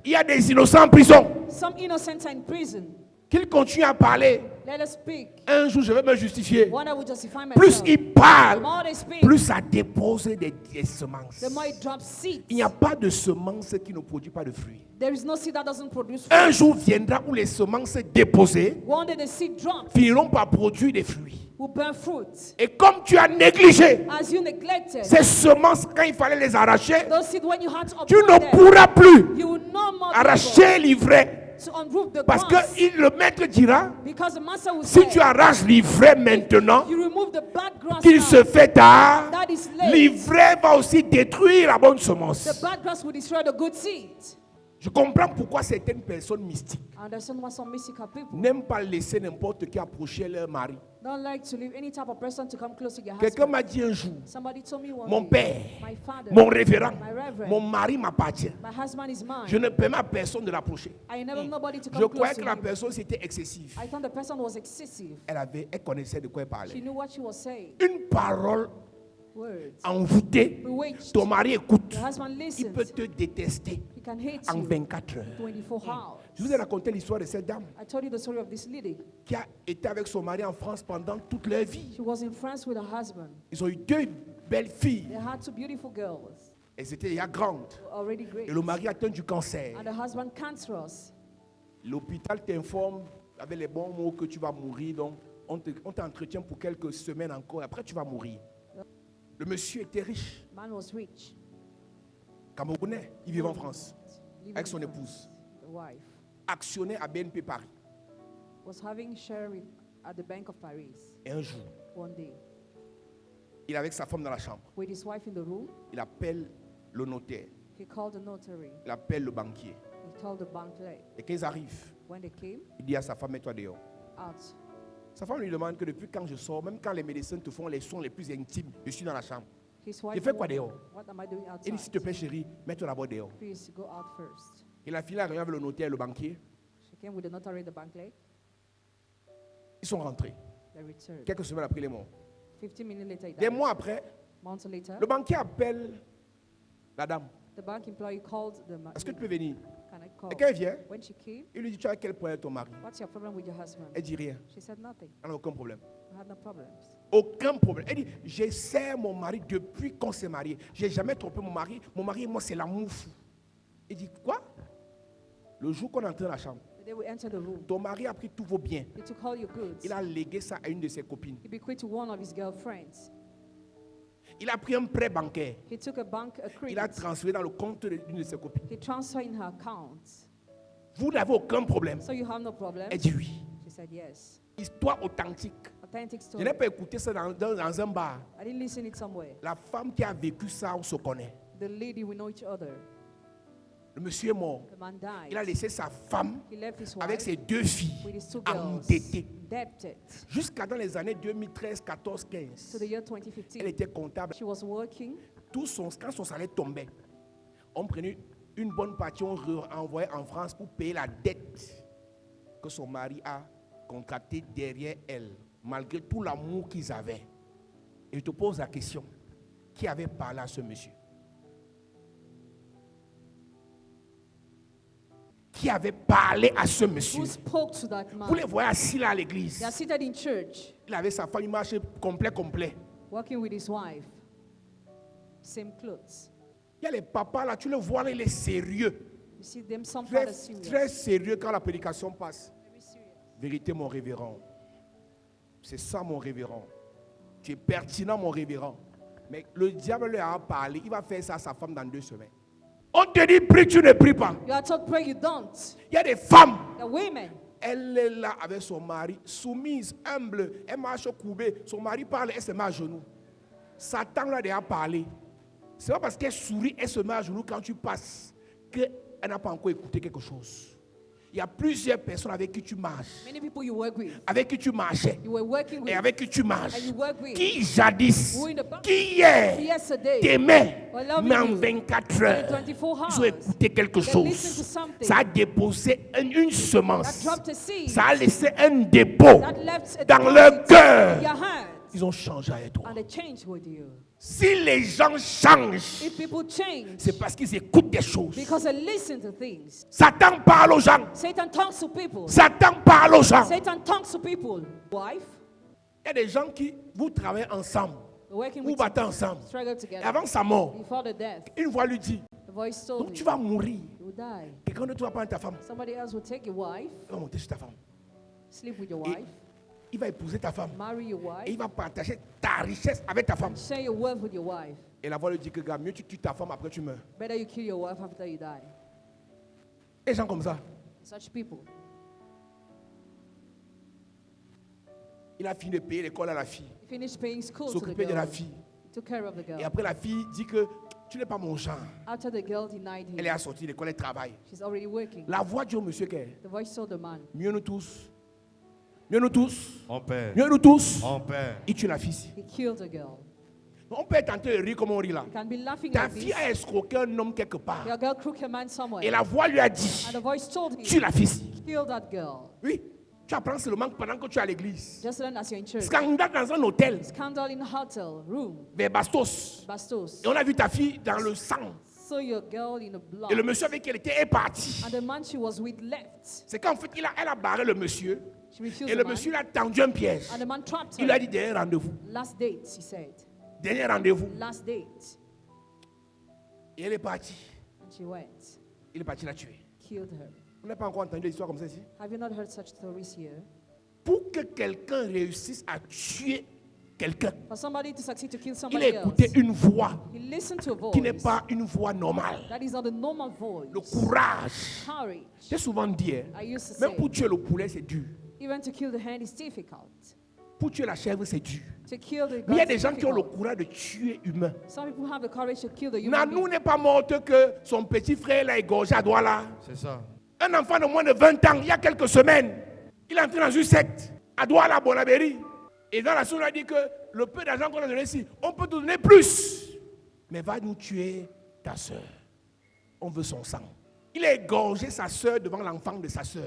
Il y a des innocents en prison. some innocents are in prison. Qu'ils continuent à parler. Let us speak. Un jour, je vais me justifier. One I will justify myself. Plus ils The parlent, more they speak, plus ça dépose des semences. the more it drops seeds. Il n'y a pas de semence qui ne produit pas de fruits. There is no seed that doesn't produce fruit. Un jour viendra où les semences déposées One day the seed drops finiront par produire des fruits. will bear fruit. Et comme tu as négligé As you neglected ces semences quand il fallait les arracher, those seeds when you had to tu uproot ne them, pourras plus you will no more be arracher l'ivraie. able to unroot the Parce grass. que le maître dira, Because the master will si say, tu arraches l'ivraie maintenant, you remove the bad grass qu'il now, se fait tard, that is late. l'ivraie va aussi détruire la bonne semence. The bad grass will destroy the good seed. Je comprends pourquoi certaines personnes mystiques I understand why some mystical people n'aiment pas laisser n'importe qui approcher leur mari. don't like to leave any type of person to come close to your Quelqu'un husband. m'a dit un jour, Somebody told me one mon day, père, my father, mon révérend, my reverend, mon mari m'appartient. my husband is mine. Je ne permets à personne de l'approcher. I never nobody to Je come croyais close que to la him. personne c'était excessif. I thought the person was excessive. Elle connaissait de quoi elle She parlait. knew what she was saying. Une parole Words. envoûtée, Bewitched. ton mari écoute. Your husband Il peut listens. te détester He can hate en you 24 heures. 24 hours. Je vous ai raconté l'histoire de cette dame I told you the story of this lady. qui a été avec son mari en France pendant toute leur vie. She was in France with her husband. Ils ont eu 2 belles filles. They had 2 beautiful girls, Elles étaient déjà grandes. already great. Et le mari atteint du cancer. And the husband cancerous. L'hôpital t'informe avec les bons mots que tu vas mourir. Donc, on t'entretient pour quelques semaines encore. Après, tu vas mourir. Le monsieur était riche, Man was rich. camerounais. Il vivait en France living avec son in France. épouse. The wife Actionnaire à BNP Paris. was having share at the Bank of Paris Et un jour, one day il est avec sa femme dans la chambre. with his wife in the room. Il appelle le notaire. He called the notary. Il appelle le banquier. He told the bank clerk. Et quand ils arrivent, When they came il dit à sa femme, mets-toi dehors. out, Sa femme lui demande que depuis quand je sors, même quand les médecins te font les soins les plus intimes, je suis dans la chambre. his wife Il fait quoi wondered, dehors? what am I doing Il dit, s'il te outside? plaît chérie, mets-toi d'abord dehors. Please go out first. Et la fille a regardé avec le notaire et le banquier. She came with the notary, the bank clerk. Ils sont rentrés. They returned. Quelques semaines après, il est mort. 15 minutes later, he Des died. mois après, Months later, le banquier appelle la dame. the bank employee called the man. Est-ce que tu peux venir? Can I call? Et quand elle vient, When she came, il lui dit, tu as quel problème avec ton mari? what's your problem with your husband? Elle dit rien. She said nothing. Elle n'a aucun problème. I had no problems. Aucun problème. Elle dit, j'essaie mon mari depuis qu'on s'est marié. Je n'ai jamais trompé mon mari. Mon mari et moi, c'est l'amour fou. Il dit, quoi? Le jour qu'on est entré dans la chambre, The day we entered the room, ton mari a pris tous vos biens. he took all your goods. Il a légué ça à une de ses copines. He bequeathed to one of his girlfriends. Il a pris un prêt bancaire. He took a Il a credit. transféré dans le compte d'une de ses copines. He transferred in her account. Vous n'avez aucun problème. So you have no problem? Elle dit oui. She said yes. Histoire authentique. Authentic Je story. n'ai pas écouté ça dans un bar. I didn't listen it somewhere. La femme qui a vécu ça, on se connaît. The lady, we know each other. Le monsieur est mort. The man died. Il a laissé sa femme He left his avec wife ses 2 filles with his 2 girls, endettées. debted. Jusqu'à dans les années 2013, 14, To 15. the year Elle 2015, était comptable. she was working. Quand son salaire tombait, on prenait une bonne partie, on envoyait en France pour payer la dette que son mari a contractée derrière elle, malgré tout l'amour qu'ils avaient. Et je te pose la question, qui avait parlé à ce monsieur? Qui avait parlé à ce monsieur? Who spoke to that Vous les man? voyez assis là à l'église. They are seated in church, Il avait sa femme, il marchait complet. working with his wife. Same clothes. Il y a les papas là, tu le vois là, il est sérieux. You see them, some Très, fathers serious. très sérieux quand la prédication passe. Very serious. Vérité, mon révérend. C'est ça, mon révérend. Tu es pertinent, mon révérend. Mais le diable lui a parlé. Il va faire ça à sa femme dans 2 semaines. On te dit, prie, tu ne pries pas. You are told pray, you don't. Il y a des femmes. The women, Elle est là avec son mari, soumise, humble. Elle marche courbée. Son mari parle, elle se met à genoux. Satan lui a déjà parlé. C'est pas parce qu'elle sourit, elle se met à genoux quand tu passes qu'elle n'a pas encore écouté quelque chose. Il y a plusieurs personnes avec qui tu marches, many people you work with, avec qui tu marchais you were working et with, avec qui tu marches, and you work with, qui jadis, who in the past, qui hier yesterday, t'aimaient, were loving mais en you, 24 heures, in 24 ils ont hours, écouté quelque they chose. listened to something Ça a déposé une that semence. dropped a seed, Ça a laissé un dépôt that left a dans leur deposit in cœur. your hands, Ils ont changé avec toi. and they changed with you. Si les gens changent, If people change, c'est parce qu'ils écoutent des choses. because they listen to things. Satan parle aux gens. Satan talks to people. Satan parle aux gens. Satan talks to people. Wife, Il y a des gens qui, vous travaillez ensemble, working vous with battez ensemble. struggle Et together. avant sa mort, Before the death, une voix lui dit, the voice told donc tu you, vas mourir. you will die. Quelqu'un d'autre va prendre ta femme. Somebody else will take your wife, Il va monter sur ta femme. sleep with your Et wife, il va épouser ta femme. marry your Et il wife, va partager ta richesse avec ta femme. share your wealth with your wife. Et la voix lui dit que, gars, mieux tu tues ta femme, après tu meurs. Better you kill your wife after you die. Des gens comme ça. Such people. Il a fini de payer l'école à la fille. He finished paying school to the S'occuper de la girl. fille. He took care of the Et girl. après, la fille dit que tu n'es pas mon genre. After the girl denied Elle est him, assortie de l'école, elle travaille. she's already working. La voix dit au monsieur qu'elle, The voice told the man, mieux nous tous. Mieux nous tous. Mon père. Mieux nous tous. Mon père. Il tue la fille. he killed the girl. On peut être tenté de rire comme on rit là. You can be laughing Ta like fille this. a escroqué un homme quelque part. Your girl crooked a man somewhere. Et la voix lui a dit, And the voice told him, tue la fille. kill that girl. Oui, tu apprends seulement pendant que tu es à l'église. Just then as you're in church. Scandale dans un hôtel, Scandal in hotel room. vers Bastos. Bastos. Et on a vu ta fille dans le sang. Saw your girl in the blood. Et le monsieur avec qui elle était est parti. And the man she was with left. C'est qu'en fait, elle a barré le monsieur. She refused Et the le man. monsieur lui a tendu un piège. And the man trapped Il lui a her. dit, dernier rendez-vous. Last date, he said. Dernier rendez-vous. Last date. Et elle est partie. And she went. Il est parti la tuer. Killed her. On n'a pas encore entendu l'histoire comme ça ici. Have you not heard such stories here? Pour que quelqu'un réussisse à tuer quelqu'un, For somebody to succeed to kill il somebody a else, écouté une voix he listened to a qui n'est voice pas une voix normale. that is not a normal voice. Le courage. Courage. J'ai souvent dit, hein, I used to même say, pour tuer le poulet, c'est dur. even to kill the hand is difficult. Pour tuer la chèvre, c'est dur. To kill the Mais il y a goat des is gens qui ont le difficult. courage de tuer humain. Some people have the courage to kill the human Nanou being. n'est pas morte que son petit frère l'a égorgé à Douala. C'est ça. Un enfant de moins de 20 ans, il y a quelques semaines, il est entré dans une secte à Douala, à Bonabéry. Et dans la source, on a dit que le peu d'argent qu'on a donné ici, on peut te donner plus. Mais va nous tuer ta soeur. On veut son sang. Il a égorgé sa soeur devant l'enfant de sa soeur.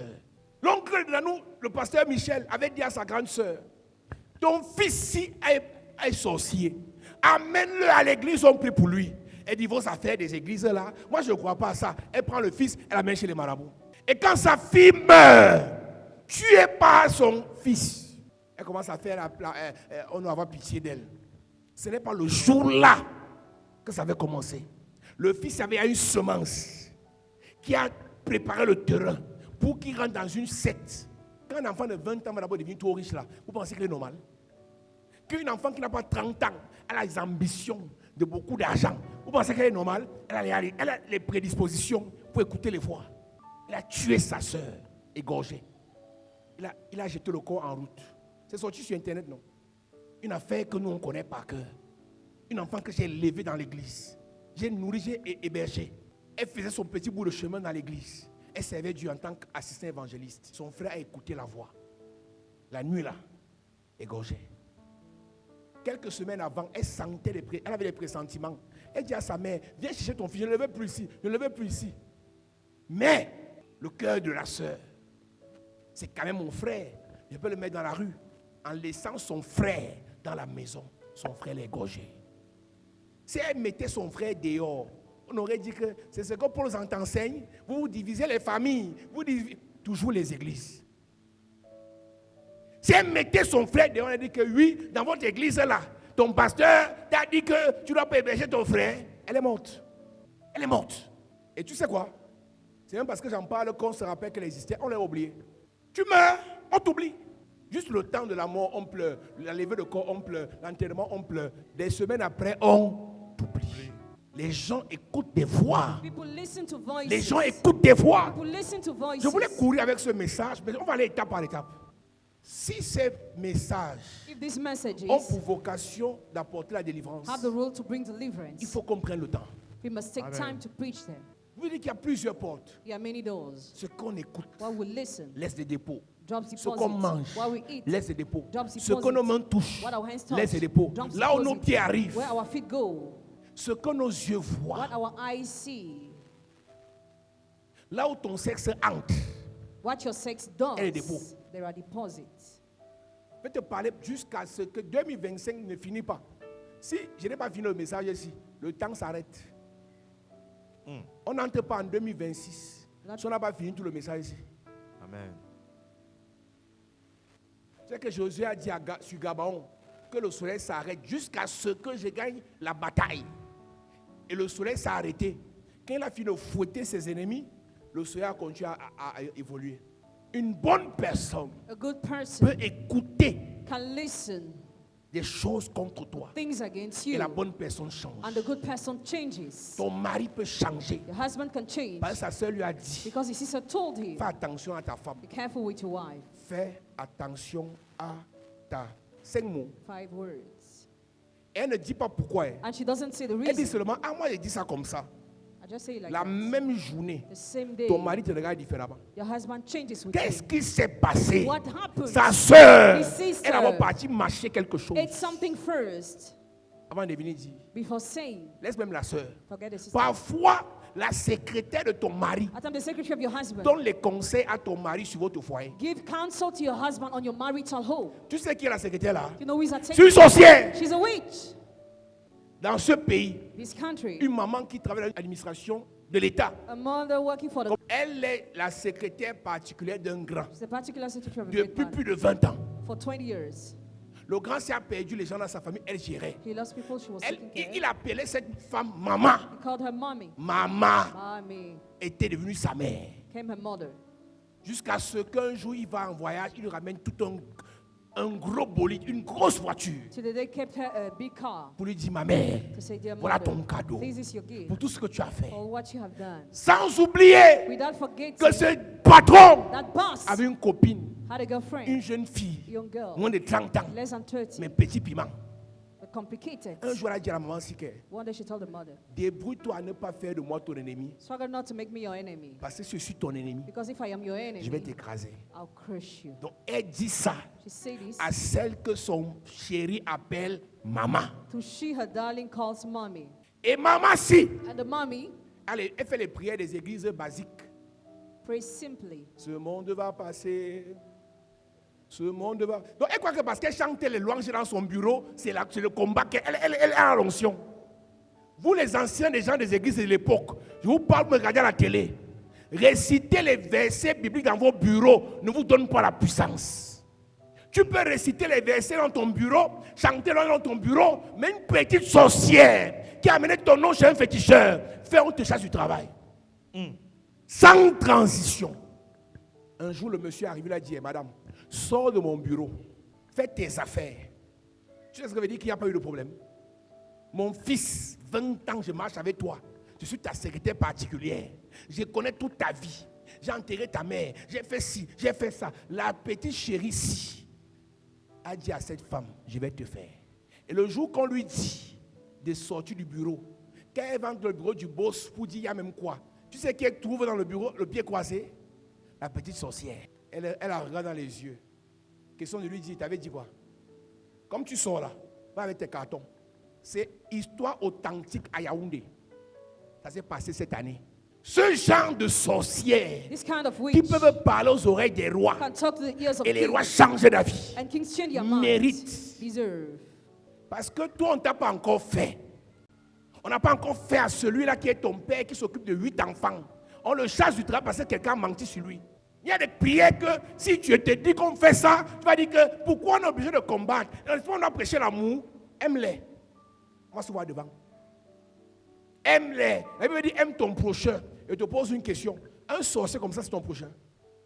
L'oncle de Nanou, le pasteur Michel, avait dit à sa grande soeur, ton fils-ci est sorcier. Amène-le à l'église, on prie pour lui. Elle dit, vos affaires des églises là, moi je ne crois pas à ça. Elle prend le fils, elle l'amène chez les marabouts. Et quand sa fille meurt, tuée par son fils, elle commence à faire, on doit avoir pitié d'elle. Ce n'est pas le jour-là que ça avait commencé. Le fils avait une semence qui a préparé le terrain pour qu'il rentre dans une secte. Quand un enfant de 20 ans va d'abord devenir trop riche là, vous pensez qu'il est normal? Qu'un enfant qui n'a pas 30 ans, elle a les ambitions de beaucoup d'argent, vous pensez qu'elle est normale? Elle a les prédispositions pour écouter les voix. Elle a tué sa soeur, égorgée. il a jeté le corps en route. C'est sorti sur Internet, non? Une affaire que nous, on connaît par cœur. Une enfant que j'ai élevée dans l'église. J'ai nourri, j'ai hébergé. Elle faisait son petit bout de chemin dans l'église. Elle servait Dieu en tant qu'assistant évangéliste. Son frère a écouté la voix. La nuit là, égorgé. Quelques semaines avant, elle avait des pressentiments. Elle dit à sa mère, viens chercher ton fils, je ne le veux plus ici, je ne le veux plus ici. Mais le cœur de la sœur, c'est quand même mon frère. Je peux le mettre dans la rue. En laissant son frère dans la maison, son frère l'a égorgé. Si elle mettait son frère dehors, on aurait dit que c'est ce que Paul enseigne. Vous divisez les familles, vous divisez toujours les églises. Si elle mettait son frère dehors, on a dit que oui, dans votre église là, ton pasteur t'a dit que tu dois pas héberger ton frère. Elle est morte. Elle est morte. Et tu sais quoi? C'est même parce que j'en parle qu'on se rappelle qu'elle existait, on l'a oublié. Tu meurs, on t'oublie. Juste le temps de la mort, on pleure. La levée de corps, on pleure. L'enterrement, on pleure. Des semaines après, on t'oublie. Les gens écoutent des voix. People listen to voices. Les gens écoutent des voix. People listen to voices. Je voulais courir avec ce message, mais on va aller étape par étape. Si ces messages If these messages ont pour vocation d'apporter la délivrance, have the role to bring deliverance, il faut qu'on prenne le temps. we must take Amen. time to preach them. Vous dites qu'il y a plusieurs portes. There are many doors. Ce qu'on écoute While we listen, laisse des dépôts. drops Ce qu'on deposits. mange While we eat, laisse des dépôts. drops Ce que nos mains deposits. touchent What our hands touch, laisse des dépôts. drops Là où nos deposits. pieds arrivent, Where our feet go, ce que nos yeux voient, what our eyes see, là où ton sexe entre. what your sex does, Et les dépôts. there are deposits. Je vais te parler jusqu'à ce que 2025 ne finisse pas. Si je n'ai pas fini le message ici, le temps s'arrête. On n'entre pas en 2026 si on n'a pas fini tout le message ici. Amen. C'est que Josué a dit sur Gabaon que le soleil s'arrête jusqu'à ce que je gagne la bataille. Et le soleil s'est arrêté. Quand il a fini de fouetter ses ennemis, le soleil a continué à évoluer. Une bonne personne A good person peut écouter can listen des choses contre toi. things against Et you, la bonne personne change. and the good person changes. Ton mari peut changer. Your husband can change Parce que sa soeur lui a dit, because his sister told him, fais attention à ta femme. be careful with your wife. Fais attention à ta... 5 mots. 5 words. Et elle ne dit pas pourquoi. And she doesn't say the Elle dit reason. seulement, ah moi j'ai dit ça comme ça. I just say it like La that. même journée, The same day, ton mari te regarde différemment. your husband changes with Qu'est-ce you. qui s'est passé? What happened? Sa soeur, His sister. elle est partie marcher quelque chose. It's something first Avant de venir dire, before saying. laisse même la soeur. Forget the sister. Parfois, la secrétaire de ton mari At times, the secretary of your husband. donne les conseils à ton mari sur votre foyer. Give counsel to your husband on your marital home. Tu sais qui est la secrétaire là? You know who is that C'est une secretary? sorcière. She's a witch. Dans ce pays, This country. une maman qui travaille dans l'administration de l'État, A mother working for the. elle est la secrétaire particulière d'un grand. She's a particular secretary of a great Depuis man. plus de 20 ans. For 20 years. Le grand s'est perdu les gens dans sa famille, elle gérait. He lost people she was taking care. Il appelait cette femme maman. He called her mommy. Maman Mommy était devenue sa mère. came her mother. Jusqu'à ce qu'un jour il va en voyage, il lui ramène tout un gros bolide, une grosse voiture. So they kept her a big car Pour lui dire, ma mère, to say, dear voilà mother, ton cadeau. this is your gift Pour tout ce que tu as fait. for what you have done. Sans oublier Without forgetting que ce patron that boss avait une copine, had a girlfriend, une jeune fille, young girl, moins de 30 ans, less than 30, mais petit piment. but complicated. Un jour, elle a dit à la maman si que, One day she told the mother, débrouille-toi à ne pas faire de moi ton ennemi. struggle not to make me your enemy, Parce que si je suis ton ennemi, because if I am your je vais enemy, t'écraser. I'll crush you. Donc, elle dit ça She said this à celle que son chéri appelle maman. to she, her darling, calls mommy. Et maman, si, And the mommy elle fait les prières des églises basiques. prays simply. Ce monde va passer. Ce monde va. Donc, elle croit que parce qu'elle chantait les louanges dans son bureau, c'est le combat qu'elle a l'onction. Vous, les anciens des gens des églises de l'époque, je vous parle, me regardez à la télé. Réciter les versets bibliques dans vos bureaux ne vous donne pas la puissance. Tu peux réciter les versets dans ton bureau, chanter dans ton bureau, mais une petite sorcière qui a amené ton nom chez un féticheur, fait on te chasse du travail. Sans transition. Un jour, le monsieur est arrivé, il a dit, madame, sors de mon bureau, fais tes affaires. Tu sais ce que ça veut dire qu'il n'y a pas eu de problème? Mon fils, 20 ans, je marche avec toi. Je suis ta secrétaire particulière. Je connais toute ta vie. j'ai enterré ta mère, j'ai fait ci, j'ai fait ça. La petite chérie a dit à cette femme, je vais te faire. Et le jour qu'on lui dit de sortir du bureau, quand elle va dans le bureau du boss pour dire il y a même quoi, tu sais qui elle trouve dans le bureau, le pied croisé? La petite sorcière. Elle la regarde dans les yeux. Question de lui dire, t'avais dit quoi? Comme tu sors là, va avec tes cartons. C'est histoire authentique à Yaoundé. Ça s'est passé cette année. Ce genre de sorcières This kind of qui witch peuvent parler aux oreilles des rois can talk to the ears of et les rois kings, changent d'avis. and kings change their minds. Mérite. Deserve. Parce que toi, on ne t'a pas encore fait. On n'a pas encore fait à celui-là qui est ton père, qui s'occupe de 8 enfants. On le charge du travail parce que quelqu'un a menti sur lui. Il y a des prières que si tu te dis qu'on fait ça, tu vas dire que pourquoi on est obligé de combattre? On doit prêcher l'amour. Aime-les. On va se voir devant. Aime-les. La Bible dit aime ton prochain. Et te pose une question. Un sorcier comme ça, c'est ton prochain.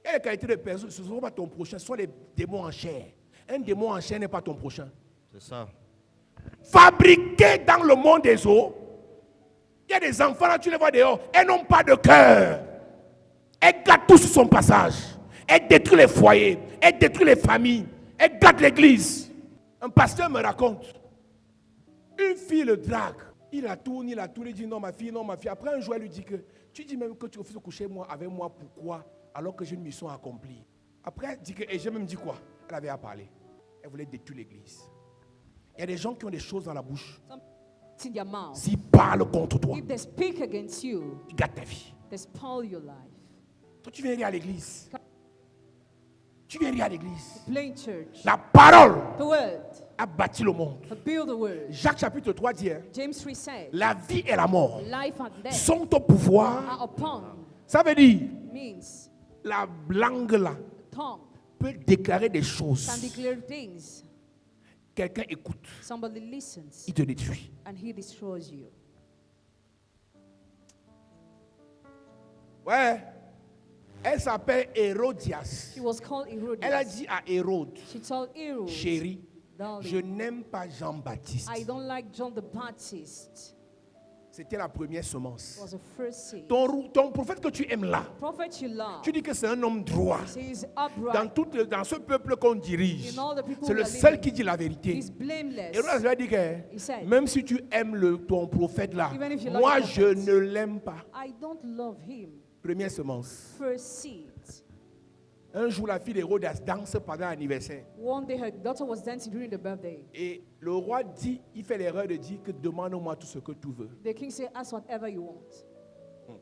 Il y a des qualités de personnes, ce ne sont pas ton prochain, ce sont des démons en chair. Un démon en chair n'est pas ton prochain. C'est ça. Fabriqués dans le monde des eaux. Il y a des enfants là, tu les vois dehors, elles n'ont pas de cœur. Elles gâtent tout sur son passage. Elles détruisent les foyers, elles détruisent les familles, elles gâtent l'église. Un pasteur me raconte, une fille le drague. Il la tourne, il dit non ma fille, non ma fille. Après un jour, elle lui dit que tu dis même que tu refuses de coucher avec moi, pourquoi? Alors que j'ai une mission accomplie. Après, elle dit que, et j'ai même dit quoi? Elle avait à parler. Elle voulait détruire l'église. Il y a des gens qui ont des choses dans la bouche. It's in their mouth. S'ils parlent contre toi, If they speak against you, ils gâtent ta vie. they spoil your life. Toi, tu viens rire à l'église. Tu viens rire à l'église. Plain church. La parole The word. a bâti le monde. Build the word. Jacques chapitre 3 dit, hein, James 3 said, la vie et la mort life and death sont au pouvoir. are upon. Ça veut dire, Means la langue là tongue peut déclarer des can choses. declare things. Quelqu'un écoute, Somebody listens il te détruit. and he destroys you. Ouais. Elle s'appelle Hérodias. She was called Elle a Herodias. dit à Hérode, She told Herod, chérie, darling, je n'aime pas Jean-Baptiste. I don't like John the Baptist. C'était la première It semence. was the first seed. Ton prophète que tu aimes là, Prophet you love. tu dis que c'est un homme droit. He is Dans, upright. dans ce peuple qu'on dirige, In all the people c'est we le are seul living, qui dit la vérité. He's blameless. Hérode lui a dit que He said, même si tu aimes ton prophète là, Even if you like moi the je prophet, ne l'aime pas. I don't love him. Première semence. First seed. Un jour, la fille d'Hérode danse pendant l'anniversaire. One day her daughter was dancing during the birthday. Et le roi dit, il fait l'erreur de dire que demande-moi tout ce que tu veux. The king said, ask whatever you want.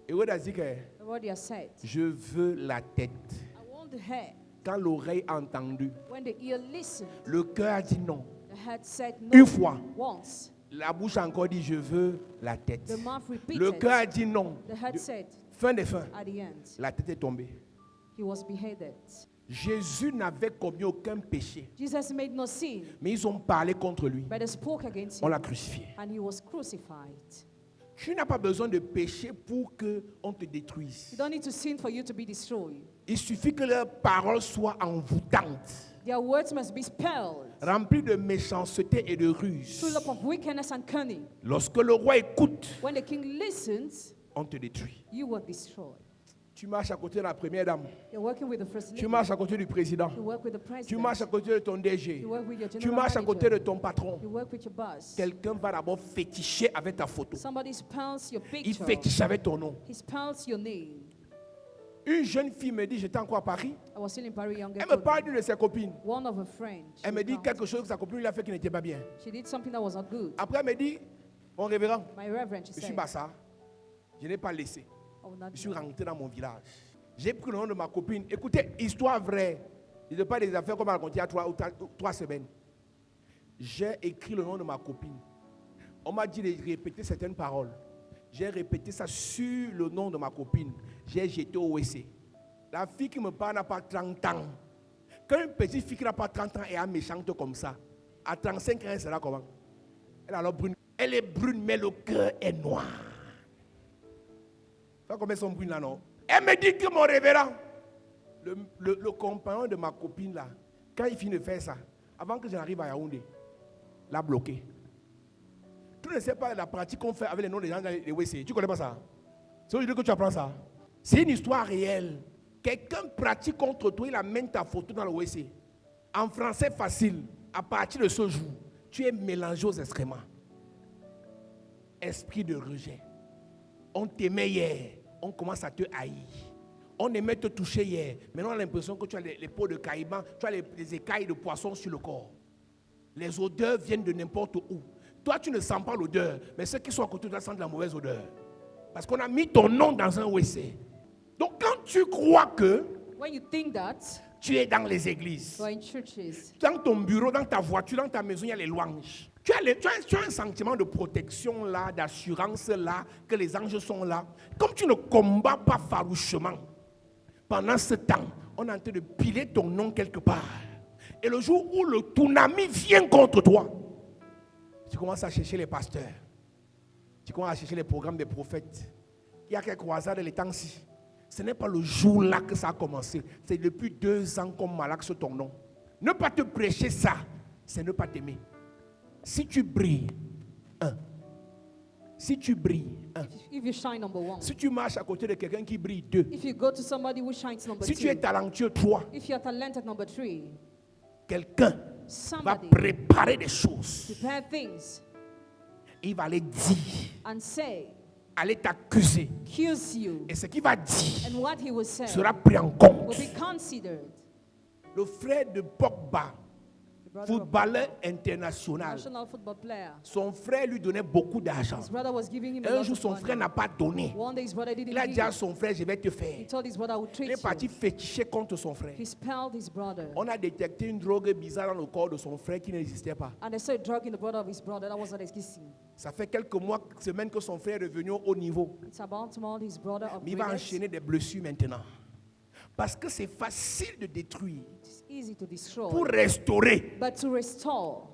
Hérode a dit que The word he has said, je veux la tête. I want the head. Quand l'oreille a entendu, When the ear listened, le cœur a dit non. the head said Une no fois, once. la bouche a encore dit je veux la tête. The mouth Le repeated. cœur a dit non. The head said, Fin des fins, at the end, la tête est tombée. he was beheaded. Jésus n'avait commis aucun péché, Jesus made no sin, mais ils ont parlé contre lui. but they spoke against On him, l'a crucifié. and he was crucified. Tu n'as pas besoin de péché pour qu'on te détruise. You don't need to sin for you to be destroyed. Il suffit que leurs paroles soient envoûtantes, Their words must be spelled, remplies de méchanceté et de ruse. full up of wickedness and cunning. Lorsque le roi écoute, When the king listens, on te détruit. you were destroyed. Tu marches à côté de la première dame. You're working with the first lady. Tu marches à côté du président. You work with the Tu president. marches à côté de ton DG. You work with your Tu general marches à côté de manager. ton patron. You work with your boss. Quelqu'un va d'abord féticher avec ta photo. Somebody spells your Il picture. fétiche avec ton nom. He spells your name. Une jeune fille me dit, j'étais encore à Paris. I was still in Paris, younger. Elle me parle d'une de ses copines. One of her friends. Elle me dit quelque chose que sa copine lui a fait qui n'était pas bien. She did something that was not good. Après, elle me dit, mon révérend, My reverend, she je suis said, Bassa. Je n'ai pas laissé. I will not Je suis know. rentré dans mon village. J'ai pris le nom de ma copine. Écoutez, histoire vraie. Ce n'est pas des affaires qu'on m'a racontées il y a 3 semaines. J'ai écrit le nom de ma copine. On m'a dit de répéter certaines paroles. J'ai répété ça sur le nom de ma copine. J'ai jeté au WC. La fille qui me parle n'a pas 30 ans. Quand une petite fille qui n'a pas 30 ans est méchante comme ça, à 35 ans, elle sera comment? Elle est alors brune. Elle est brune, mais le cœur est noir. Tu vois combien elles sont brunes là, non? Elle me dit que mon révérend, le compagnon de ma copine là, quand il finit de faire ça, avant que je n'arrive à Yaoundé, l'a bloqué. Tu ne sais pas la pratique qu'on fait avec les noms des gens dans les WC. Tu ne connais pas ça? C'est aujourd'hui que tu apprends ça. C'est une histoire réelle. Quelqu'un pratique contre toi, il amène ta photo dans le WC. En français facile, à partir de ce jour, tu es mélangé aux excréments. Esprit de rejet. On t'aimait hier, on commence à te haïr. On aimait te toucher hier. Maintenant, on a l'impression que tu as les peaux de caïman, tu as les écailles de poisson sur le corps. Les odeurs viennent de n'importe où. Toi, tu ne sens pas l'odeur, mais ceux qui sont à côté de toi sentent la mauvaise odeur. Parce qu'on a mis ton nom dans un WC. Donc, quand tu crois que When you think that, tu es dans les églises, you are in churches, dans ton bureau, dans ta voiture, dans ta maison, il y a les louanges. Tu as un sentiment de protection là, d'assurance là, que les anges sont là. Comme tu ne combats pas farouchement, pendant ce temps, on est en train de piler ton nom quelque part. Et le jour où le tsunami vient contre toi, tu commences à chercher les pasteurs. Tu commences à chercher les programmes des prophètes. Il y a quelques croisades les temps-ci. Ce n'est pas le jour là que ça a commencé. C'est depuis 2 ans qu'on malaxe ton nom. Ne pas te prêcher ça, c'est ne pas t'aimer. Si tu brilles, si tu brilles, if you shine, number 1. si tu marches à côté de quelqu'un qui brille, 2. If you go to somebody who shines, number Si tu es 2. talentueux, 3. If you are talented, number 3. Quelqu'un va Somebody préparer des choses. prepare things Il va aller dire, and say, aller t'accuser. accuse you, Et ce qu'il va dire and what he will say sera pris en compte. will be considered. Le frère de Pogba, The brother of footballeur international, national football player, son frère lui donnait beaucoup d'argent. his brother was giving him a Un lot jour, of son money. frère n'a pas donné. One day his brother Il didn't a give. dit à son frère, je vais te He faire. told his brother, I will Il treat est parti you. féticher contre son frère. He spelled his brother. On a détecté une drogue bizarre dans le corps de son frère qui n'existait pas. And they saw a drug in the brother of his brother that was not existing. Ça fait quelques mois, semaines que son frère est revenu au haut niveau. It's about to mold his brother of Mais il va enchaîner des blessures maintenant. Parce que c'est facile de détruire It's easy to destroy, pour restaurer. but to restore.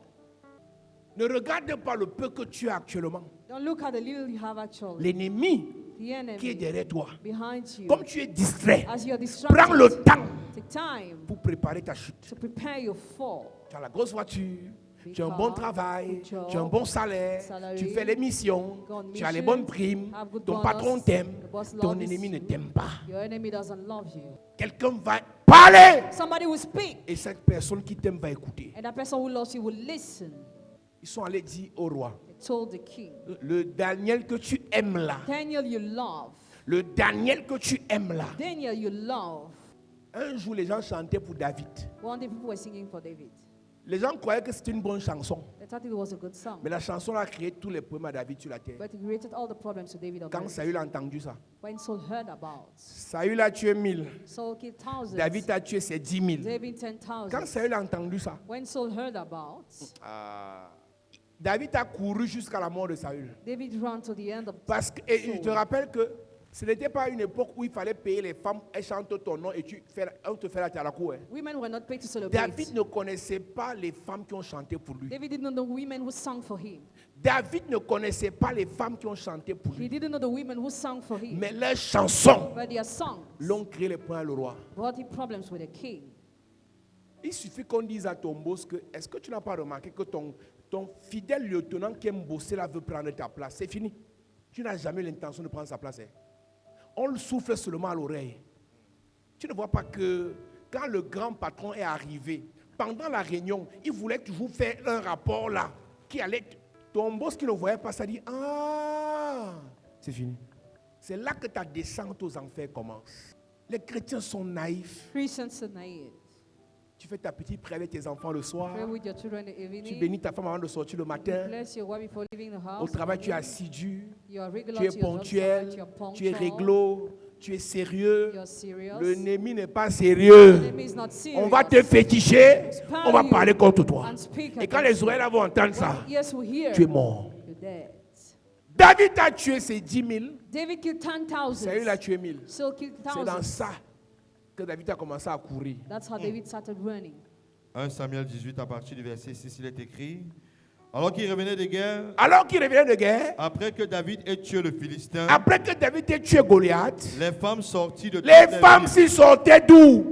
Ne regarde pas le peu que tu as actuellement. Don't look at the little you have actually. L'ennemi The qui est enemy derrière toi. behind you. Comme tu es distrait, As you're prends le distracted, temps take time pour préparer ta chute. to prepare your fall. Tu as la grosse voiture, Big tu as un car, bon travail, good job, tu as un bon salaire, salary, tu fais les missions, go on tu as les mission, bonnes primes, have good ton bonus, patron t'aime, the boss ton loves ennemi ne you. t'aime pas. Your enemy doesn't love you. Quelqu'un va parler Somebody will speak, et cette personne qui t'aime va écouter. and that person who loves you will listen. Ils sont allés dire au roi, They told the king, le Daniel que tu aimes là, Daniel, you love. le Daniel que tu aimes là. Daniel, you love. Un jour, les gens chantaient pour David. One day people were singing for David. Les gens croyaient que c'était une bonne chanson. They thought it was a good song. Mais la chanson a créé tous les problèmes à David sur la terre. But it created all the problems to David on Quand earth. Saül a entendu ça, When Saul heard about, Saül a tué 1000, Saul killed thousands. David a tué ses 10 000. David 10,000. Quand Saül a entendu ça, When Saul heard about, David a couru jusqu'à la mort de Saül. David ran to the end of Parce que, et je te Saul. rappelle que ce n'était pas une époque où il fallait payer les femmes, elles chantent ton nom et on te fait la terre à la cour. Hein. Women were not paid to celebrate. David ne connaissait pas les femmes qui ont chanté pour lui. David didn't know the women who sang for him. David ne connaissait pas les femmes qui ont chanté pour He lui. didn't know the women who sang for him. Mais leurs chansons But their songs l'ont créé les points à le roi. brought him problems with the king. Il suffit qu'on dise à ton boss que est-ce que tu n'as pas remarqué que ton fidèle lieutenant qui aime bosser là veut prendre ta place. C'est fini. Tu n'as jamais l'intention de prendre sa place. Hein. On le souffle seulement à l'oreille. Tu ne vois pas que quand le grand patron est arrivé, pendant la réunion, il voulait toujours faire un rapport là qui allait. Ton boss qui ne voyait pas ça dit ah, c'est fini. C'est là que ta descente aux enfers commence. Les chrétiens sont naïfs. Christians are naive. Tu fais ta petite prière avec tes enfants le soir. Pray with your children in the Tu evening. bénis ta femme avant de sortir le You matin. bless your wife before leaving the house. Au travail, tu es You assidu. are regular Tu es to your job ponctuel. site, you are Tu es punctual, réglo. Tu es sérieux. you are serious. L'ennemi n'est pas The sérieux. enemy is not serious. On va te féticher. On va parler contre toi. And speak Et quand against les oreilles là vont entendre ça, When ears will hear, tu es mort. you're dead. David a tué ses 10 000. David killed 10,000. Saül a tué 1000. Saul killed C'est dans 1,000. ça que David a commencé à courir. That's how David started running. 1 Samuel 18 à partir du verset 6, il est écrit. Alors qu'il revenait de guerre, Alors qu'il revenait de guerre, après que David ait tué le Philistin, après que David ait tué Goliath, les femmes sorties de les toutes les femmes villes. s'y sortaient d'où?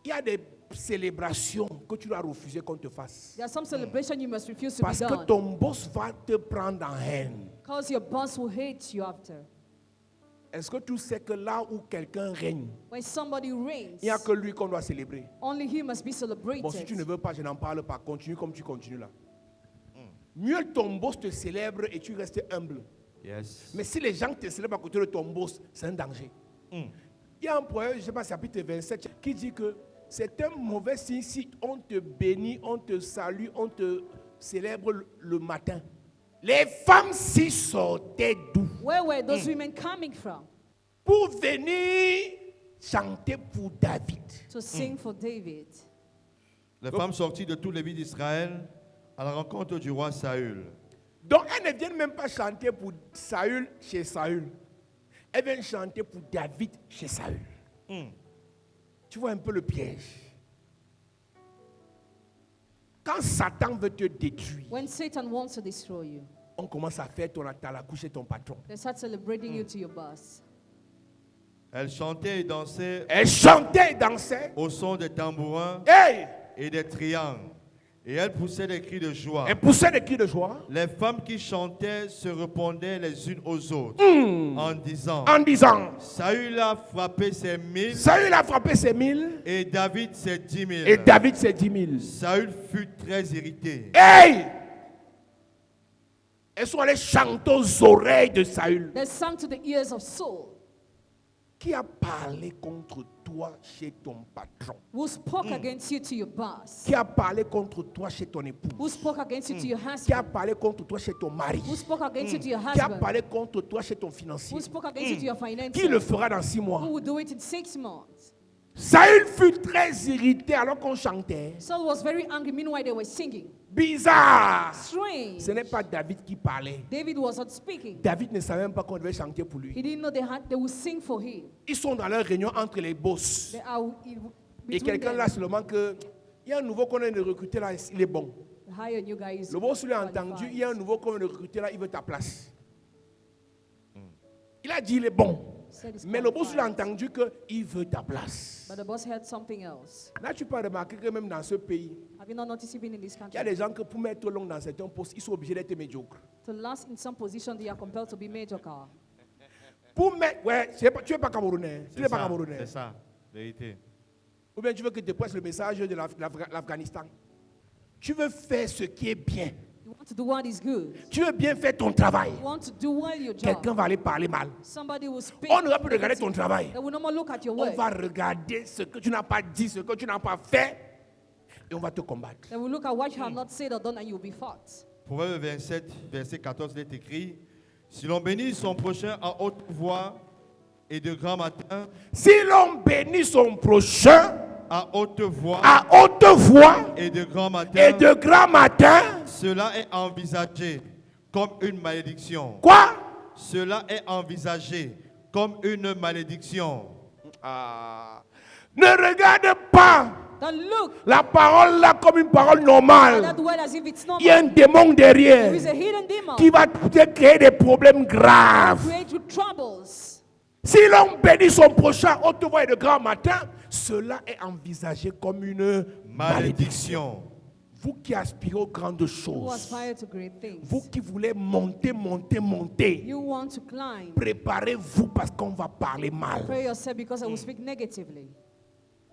Il y a des célébrations que tu dois refuser qu'on te fasse. There are some celebrations you must refuse to Parce be que done. ton boss va te prendre en haine. Because your boss will hate you after. Est-ce que tu sais que là où quelqu'un règne, When somebody reigns, il n'y a que lui qu'on doit célébrer? only he must be Bon, si tu ne celebrated. veux pas, je n'en parle pas. Continue comme tu continues là. Mieux ton boss te célèbre et tu restes humble. Yes. Mais si les gens te célèbrent à côté de ton boss, c'est un danger. Il y a un proverbe, je ne sais pas, chapitre 27, qui dit que c'est un mauvais signe si on te bénit, on te salue, on te célèbre le matin. Les femmes s'y sortaient d'où? Where were those women coming from? Pour venir chanter pour David. To sing for David. Les femmes sorties de toutes les villes d'Israël à la rencontre du roi Saül. Donc elles ne viennent même pas chanter pour Saül chez Saül. Elles viennent chanter pour David chez Saül. Tu vois un peu le piège. Quand Satan veut te détruire, When Satan wants to destroy you, on commence à faire ton à la couche chez ton patron. they start celebrating you to your boss. Elle chantait et dansait Elle chantait et dansait. au son des tambourins Hey! et des triangles. Et elle poussait des cris de joie. Elle poussait des cris de joie Les femmes qui chantaient se répondaient les unes aux autres en disant en disant, Saül a frappé ses 1000 Saül a frappé ses 1000 et David ses 10 000. et David ses 10 000. Saül fut très irrité. Hey! Elles sont allées chanter aux oreilles de Saül. They sang to the ears of Saul, Qui a parlé contre toi chez ton patron? who spoke against you to your boss, Qui a parlé contre toi chez ton époux? who spoke against you to your Qui a husband, parlé contre toi chez ton mari? who spoke against you to your Qui a husband, parlé contre toi chez ton financier? who spoke against you to your Qui le finances, fera dans 6 mois? who will do it in 6 months. Saül fut très irrité alors qu'on chantait. Saul was very angry, meanwhile they were singing. Bizarre! Strange. Ce n'est pas David qui parlait. David was not speaking. David ne savait même pas qu'on devait chanter pour He lui. didn't know they would sing for him. Ils sont dans leur réunion entre les boss. They are Et between quelqu'un them. là seulement que il y a un nouveau qu'on vient de recruter là, il est bon. Hire new guys. Le boss lui a entendu, il y a un nouveau qu'on vient de recruter là, il veut ta place. Il a dit il est bon. Mais le boss lui a entendu qu'il veut ta place. But the boss heard something else. Là, tu peux remarquer que même dans ce pays, Have you not noticed even in this il y a country? des gens que pour mettre long dans certains postes, ils sont obligés d'être médiocres. To last in some position, they are compelled to be mediocre. Pour mettre, ouais, tu n'es pas Camerounais. Tu n'es pas C'est Camerounais. ça, vérité. Ou bien tu veux que te presse le message de l'Afghanistan. Tu veux faire ce qui est bien. You want to do what is good. Tu veux bien faire ton travail. You want to do well your Quelqu'un job. va aller parler mal. Somebody will speak. On ne va plus regarder ton travail. They will not more look at your On work. va regarder ce que tu n'as pas dit, ce que tu n'as pas fait. Et on va te combattre. They will look at what you have not said or done and you will be fought. Proverbe 27, verset 14, il est écrit Si l'on bénit son prochain à haute voix et de grand matin, Si l'on bénit son prochain à haute voix à haute voix et de grand matin, et de grand matin, cela est envisagé comme une malédiction. quoi? Cela est envisagé comme une malédiction. Ne regarde pas Don't look la parole là comme une parole at normale. that word as if it's Il y a un normal. démon derrière There is a hidden demon. qui va te créer des problèmes graves. Create you troubles. Si l'on bénit son prochain à haute voix et de grand matin, cela est envisagé comme une malédiction. Malédiction. Vous qui aspirez aux grandes Who choses, aspire to great things. vous qui voulez monter, You want to climb. préparez-vous parce qu'on va parler mal. Pray yourself because I will speak negatively.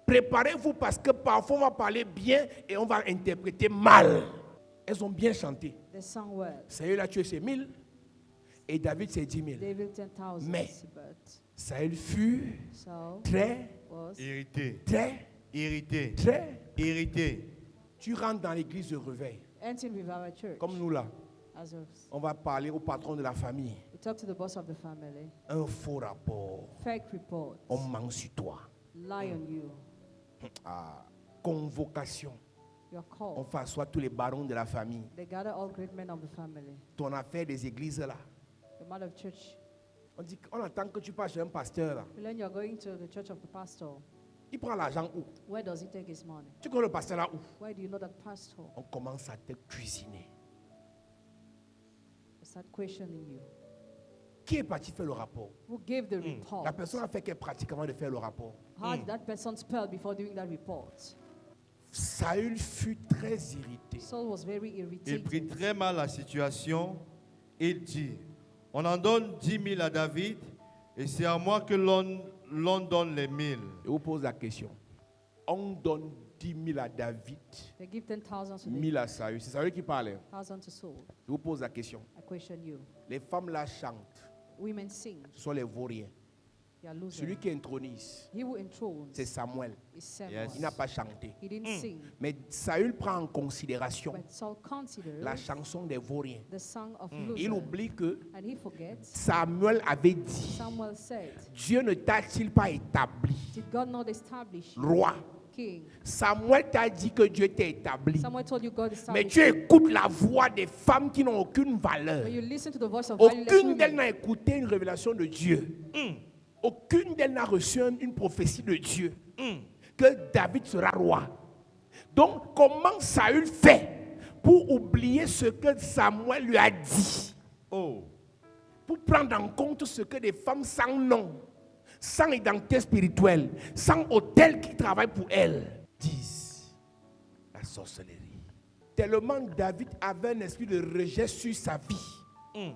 Préparez-vous parce que parfois on va parler bien et on va interpréter mal. Elles ont bien chanté. They sang well. Saül a tué ses 1000 et David ses 10 000. David 10,000. Mais- But Saül fut Saul très, was Irrité, très, irrité, très. irrité. Tu rentres dans l'église de réveil, entering with our church. comme nous là. As us. On va parler au patron de la famille. We talk to the boss of the family. Un faux rapport. Fake reports. On ment sur toi. Lie on you. Convocation. You're On called. fait asseoir tous les barons de la famille. They gather all great men of the family. Ton affaire des églises là. The man of church. On attend que tu passes chez un pasteur là. Then you're going to the church of the pastor. Il prend l'argent où? Where does he take his money? Tu connais le pasteur là où? Where do you know that pastor? On commence à te cuisiner. They start questioning you. Qui est parti faire le rapport? Who gave the report? La personne a fait qu'elle pratique avant de faire le rapport. How did that person spell before doing that report? Saül fut très irrité. Saul was very Il prit irritated. très mal la situation. Il dit On en donne 10 000 à David Et c'est à moi que l'on donne les 1000. Je vous pose la question. On donne 10 000 à David, They give 10,000 to 1000 à Saül. C'est Saül qui parle. 1,000 to Saul. Je vous pose la question. I question you. Les femmes là chantent. Women sing. Ce sont les vauriens. You are losing. Celui qui intronise, He who enthrones c'est Samuel. is Samuel. Yes. Il n'a pas chanté. He didn't sing, Mais Saül prend en considération but Saul considered la chanson des vauriens. the song of Il loser. oublie que And he forgets. Samuel avait dit, Samuel said, Dieu ne t'a-t-il pas établi did God not establish you, roi? king? Samuel t'a dit que Dieu t'a établi. Samuel told you God Mais established tu you. écoutes la voix des femmes qui n'ont aucune valeur. When you listen to the voice of valueless Aucune d'elles women, n'a écouté une révélation de Dieu. Aucune d'elles n'a reçu une prophétie de Dieu. Que David sera roi. Donc, comment Saül fait pour oublier ce que Samuel lui a dit? Oh. Pour prendre en compte ce que des femmes sans nom, sans identité spirituelle, sans hôtel qui travaillent pour elles, disent la sorcellerie. Tellement David avait un esprit de rejet sur sa vie,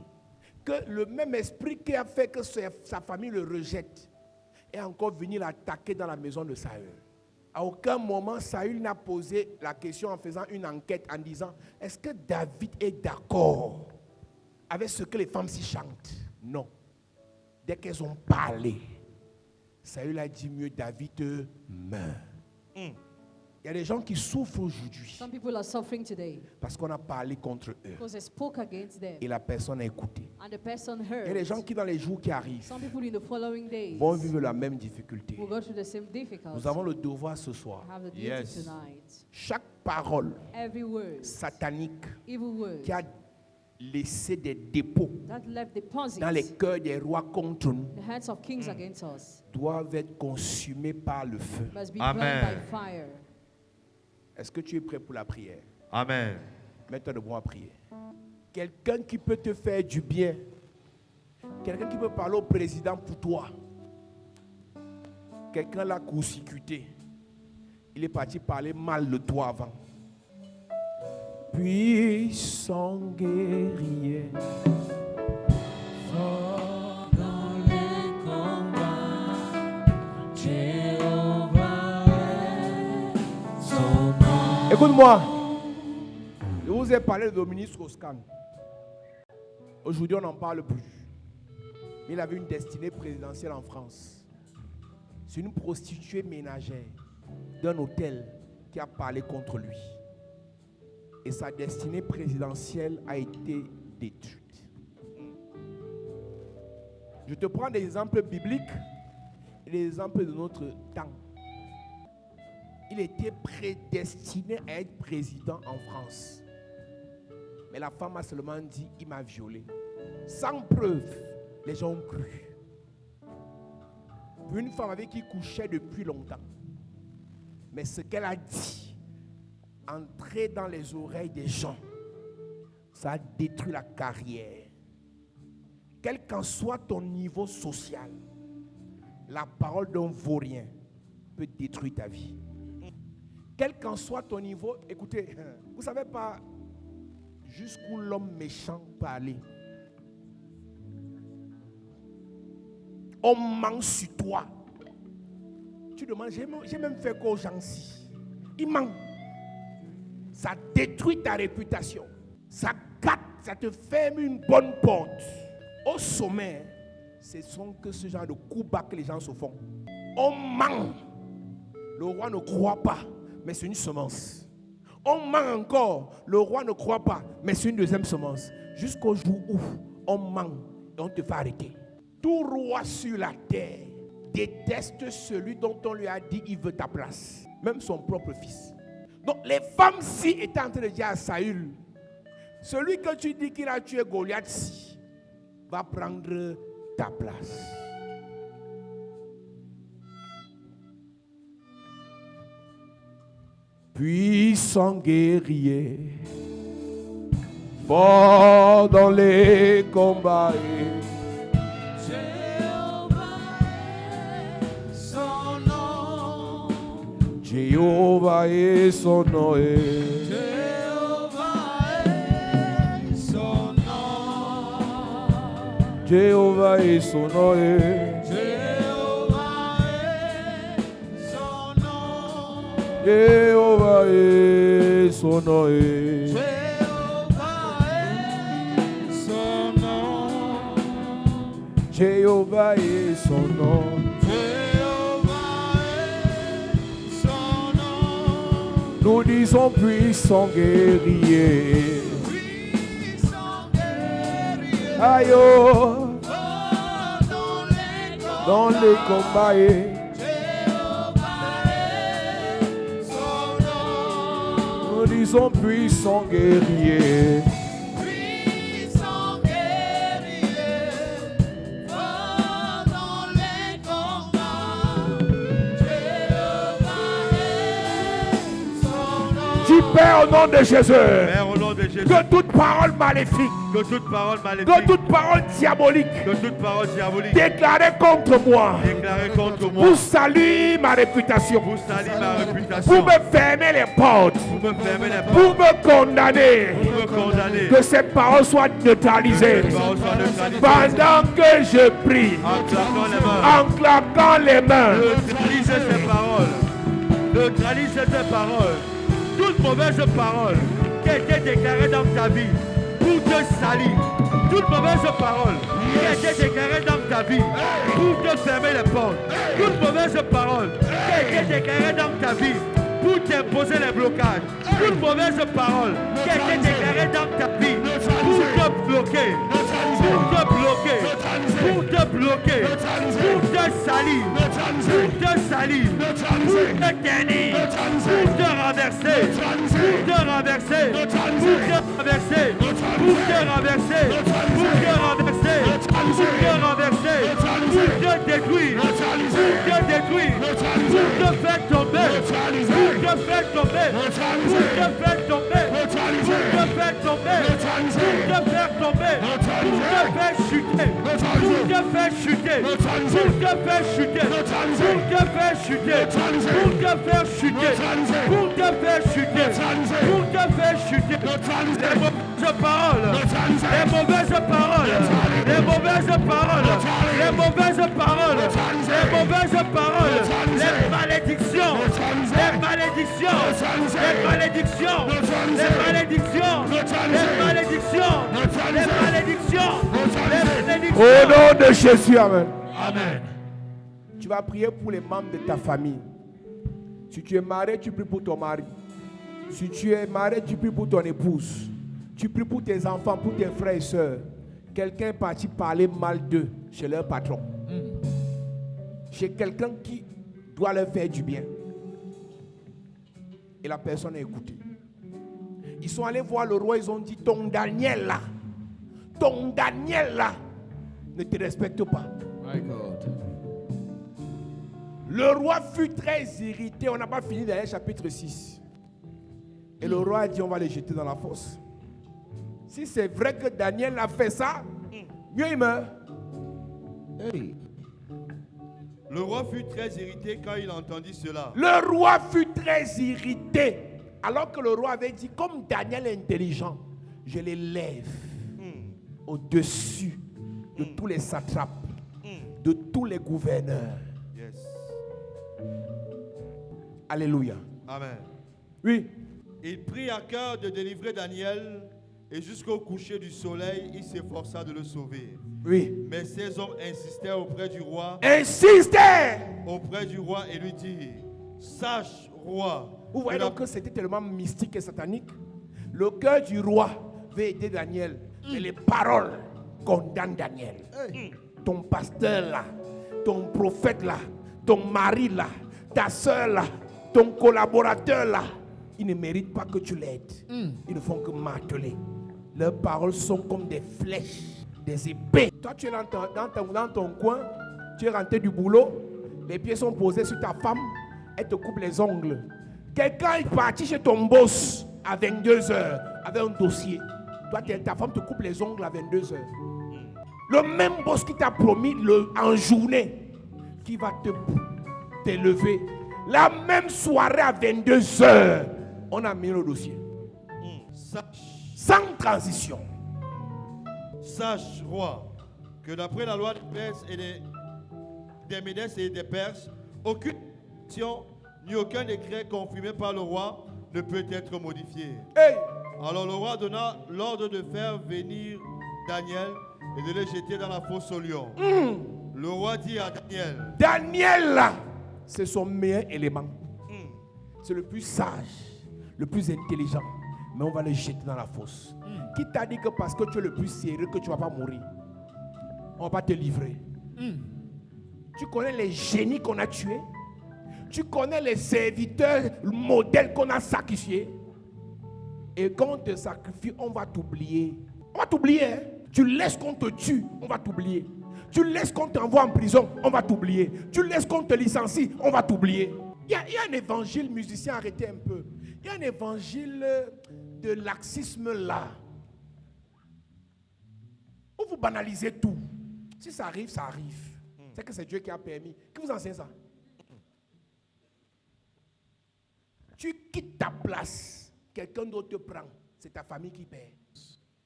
que le même esprit qui a fait que sa famille le rejette est encore venu l'attaquer dans la maison de Saül. À aucun moment, Saül n'a posé la question en faisant une enquête en disant, est-ce que David est d'accord avec ce que les femmes s'y chantent? Non. Dès qu'elles ont parlé, Saül a dit mieux, David meurt. Il y a des gens qui souffrent aujourd'hui some people are suffering today parce qu'on a parlé contre eux because they spoke against them et la personne a écouté. and the person Il y a heard. des gens qui, dans les jours qui arrivent, Some people in the following days vont vivre la même difficulté. will go through the same difficulty. Nous avons le devoir ce soir. I have the duty Yes. tonight. Chaque parole Every word, satanique evil word qui a laissé des dépôts that left deposits dans les cœurs des rois contre nous in the hands of kings against us doivent être consumés par le feu. must be Amen. burned by fire. Est-ce que tu es prêt pour la prière? Amen. Mets-toi debout à prier. Quelqu'un qui peut te faire du bien. Quelqu'un qui peut parler au président pour toi. Quelqu'un l'a court-circuité. Il est parti parler mal de toi avant. Puissant guerrier. Fort dans les combats, Jéhovah est son nom. Écoute-moi. Je vous ai parlé de Dominique Strauss-Kahn. Aujourd'hui, on n'en parle plus. Il avait une destinée présidentielle en France. C'est une prostituée ménagère d'un hôtel qui a parlé contre lui. Et sa destinée présidentielle a été détruite. Je te prends des exemples bibliques et des exemples de notre temps. Il était prédestiné à être président en France. Mais la femme a seulement dit, il m'a violé. Sans preuve, les gens ont cru. Une femme avec qui il couchait depuis longtemps. Mais ce qu'elle a dit, entrer dans les oreilles des gens, ça a détruit la carrière. Quel qu'en soit ton niveau social, la parole d'un vaurien peut détruire ta vie. Quel qu'en soit ton niveau, écoutez, vous ne savez pas jusqu'où l'homme méchant peut aller. On ment sur toi. Tu demandes, j'ai même fait quoi aux gens-ci? Ils mentent. Ça détruit ta réputation. Ça gâte, ça te ferme une bonne porte. Au sommet, ce sont que ce genre de coups bas que les gens se font. On ment. Le roi ne croit pas, mais c'est une semence. On ment encore. Le roi ne croit pas, mais c'est une deuxième semence. Jusqu'au jour où on ment et on te fait arrêter. Tout roi sur la terre déteste celui dont on lui a dit il veut ta place. Même son propre fils. Donc les femmes-ci étaient en train de dire à Saül, celui que tu dis qu'il a tué Goliath va prendre ta place. Puissant guerrier, fort dans les combats. Jéhovah est son nom. Jéhovah est son nom. Jéhovah est son nom. Jéhovah est son nom. Jéhovah est son nom. Jéhovah est son nom. Jéhovah est son nom. Jéhovah est son nom. Nous disons puissant guerrier. Puissant guerrier. Aïe, oh, Oh, dans les combats. Jéhovah est son nom. Nous disons puissant guerrier. Puissant guerrier. Oh, dans les combats. Jéhovah est son nom. Tu Père au nom de Jésus. Père, au nom de Jésus, Que toute parole maléfique, que toute parole que maléfique, toute parole diabolique que toute parole diabolique déclarée contre moi déclarée contre moi, pour saluer ma réputation, pour salir ma pour réputation, me fermer les portes, pour me fermer les pour portes, me condamner, pour me condamner, que ces paroles soient neutralisées. que ces paroles soient neutralisées. Pendant que je prie, En claquant les mains, en claquant les mains, neutralise ces paroles, neutralise ces paroles, toute mauvaise parole qui a été déclarée dans ta vie pour te salir, toute mauvaise parole qui a été déclarée dans ta vie pour te fermer les portes, toute mauvaise parole qui a été déclarée dans ta vie pour t'imposer les blocages, toute mauvaise parole qui a été déclarée dans ta vie pour te bloquer, pour te bloquer, pour te bloquer, pour te salir, pour te salir, pour te tenir, pour te renverser, pour te renverser, pour te renverser, pour te renverser, pour te renverser, pour te renverser, pour te détruire, pour te détruire, pour te faire tomber, pour te faire tomber, pour te faire tomber, pour te faire tomber, pour te faire tomber, pour te faire chuter, pour te faire chuter, pour te faire chuter, pour te faire chuter, pour te faire chuter, pour te faire chuter, pour te faire chuter. Les mauvaises paroles, les mauvaises paroles, les mauvaises paroles, les mauvaises paroles, les mauvaises paroles, les malédictions, les malédictions, les malédictions, les malédictions, les malédictions, les malédictions, les malédictions. au nom de Jésus, amen. Amen. Tu vas prier pour les membres de ta famille. Si tu es marié, tu pries pour ton mari. Si tu es marié, tu pries pour ton épouse. Tu pries pour tes enfants, pour tes frères et sœurs. Quelqu'un est parti parler mal d'eux chez leur patron. Chez quelqu'un qui doit leur faire du bien. Et la personne a écouté. Ils sont allés voir le roi, ils ont dit, ton Daniel là, ne te respecte pas. My God. Le roi fut très irrité. On n'a pas fini dans le chapitre 6. Et le roi a dit, on va les jeter dans la fosse. Si c'est vrai que Daniel a fait ça, mieux il meurt. Hey. Le roi fut très irrité quand il entendit cela. Le roi fut très irrité. Alors que le roi avait dit, comme Daniel est intelligent, je l'élève au-dessus de tous les satrapes, de tous les gouverneurs. Yes. Alléluia. Amen. Oui. Il prit à cœur de délivrer Daniel et jusqu'au coucher du soleil, il s'efforça de le sauver. Oui. Mais ces hommes insistèrent auprès du roi et lui dirent, sache, roi. Vous voyez que la- donc que c'était tellement mystique et satanique. Le cœur du roi veut aider Daniel. Et les paroles condamnent Daniel. Ton pasteur là, ton prophète là, ton mari là, ta soeur là, ton collaborateur là, ils ne méritent pas que tu l'aides. Ils ne font que marteler. Leurs paroles sont comme des flèches, des épées. Toi, tu es dans ton coin, tu es rentré du boulot, les pieds sont posés sur ta femme, elle te coupe les ongles. Quelqu'un est parti chez ton boss à 22 heures avec un dossier. Toi, ta femme te coupe les ongles à 22 heures. Le même boss qui t'a promis en journée, qui va t'élever. La même soirée à 22 heures, on a mis le dossier. Sans transition. Sache, roi, que d'après la loi des Perses et des Médès et des Perses, aucune nation ni aucun décret confirmé par le roi ne peut être modifié. Hey! Alors le roi donna l'ordre de faire venir Daniel et de le jeter dans la fosse aux lions. Le roi dit à Daniel, Daniel, là, c'est son meilleur élément. C'est le plus sage, le plus intelligent. Mais on va le jeter dans la fosse. Qui t'a dit que parce que tu es le plus sérieux que tu ne vas pas mourir? On ne va pas te livrer. Tu connais les génies qu'on a tués? Tu connais les serviteurs modèles qu'on a sacrifiés? Et quand on te sacrifie, on va t'oublier. On va t'oublier. Hein? Tu laisses qu'on te tue, on va t'oublier. Tu laisses qu'on t'envoie en prison, on va t'oublier. Tu laisses qu'on te licencie, on va t'oublier. Il y a un évangile, musicien, arrêtez un peu. Il y a un évangile de laxisme là. Où vous banalisez tout. Si ça arrive, ça arrive. C'est que c'est Dieu qui a permis. Qui vous enseigne ça? Tu quittes ta place, quelqu'un d'autre te prend. C'est ta famille qui paie.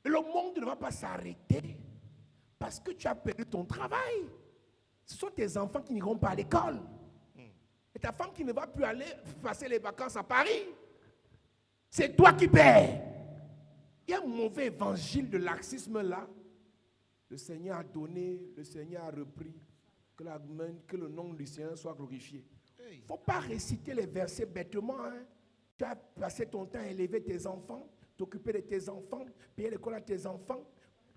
Le monde ne va pas s'arrêter parce que tu as perdu ton travail. Ce sont tes enfants qui n'iront pas à l'école. Et ta femme qui ne va plus aller passer les vacances à Paris. C'est toi qui paies. Il y a un mauvais évangile de laxisme là. Le Seigneur a donné, le Seigneur a repris. Que le nom du Seigneur soit glorifié. Il ne faut pas réciter les versets bêtement. Hein. Tu as passé ton temps à élever tes enfants, t'occuper de tes enfants, payer l'école à tes enfants,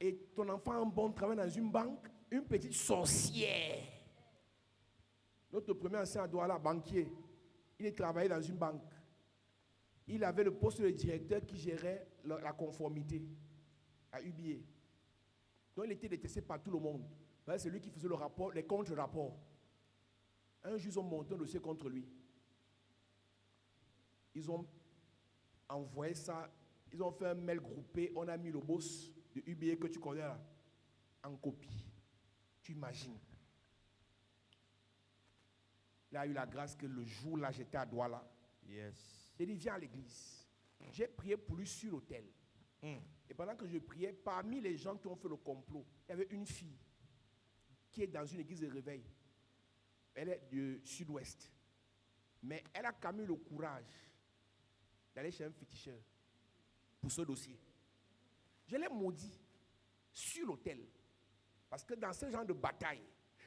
et ton enfant a un bon travail dans une banque, une petite sorcière. Notre premier ancien à Douala, banquier, il travaillait dans une banque. Il avait le poste de directeur qui gérait la conformité à UBA. Donc il était détesté par tout le monde. C'est lui qui faisait le rapport, les contre-rapports. Un jour, ils ont monté un dossier contre lui. Ils ont envoyé ça, ils ont fait un mail groupé, on a mis le boss de UBA que tu connais là, en copie. Tu imagines. Il a eu la grâce que le jour là, j'étais à Douala. yes. J'ai dit, viens à l'église. J'ai prié pour lui sur l'autel. Et pendant que je priais, parmi les gens qui ont fait le complot, il y avait une fille qui est dans une église de réveil. Elle est du sud-ouest. Mais elle a quand même le courage d'aller chez un féticheur pour ce dossier. Je l'ai maudit sur l'autel. Parce que dans ce genre de bataille,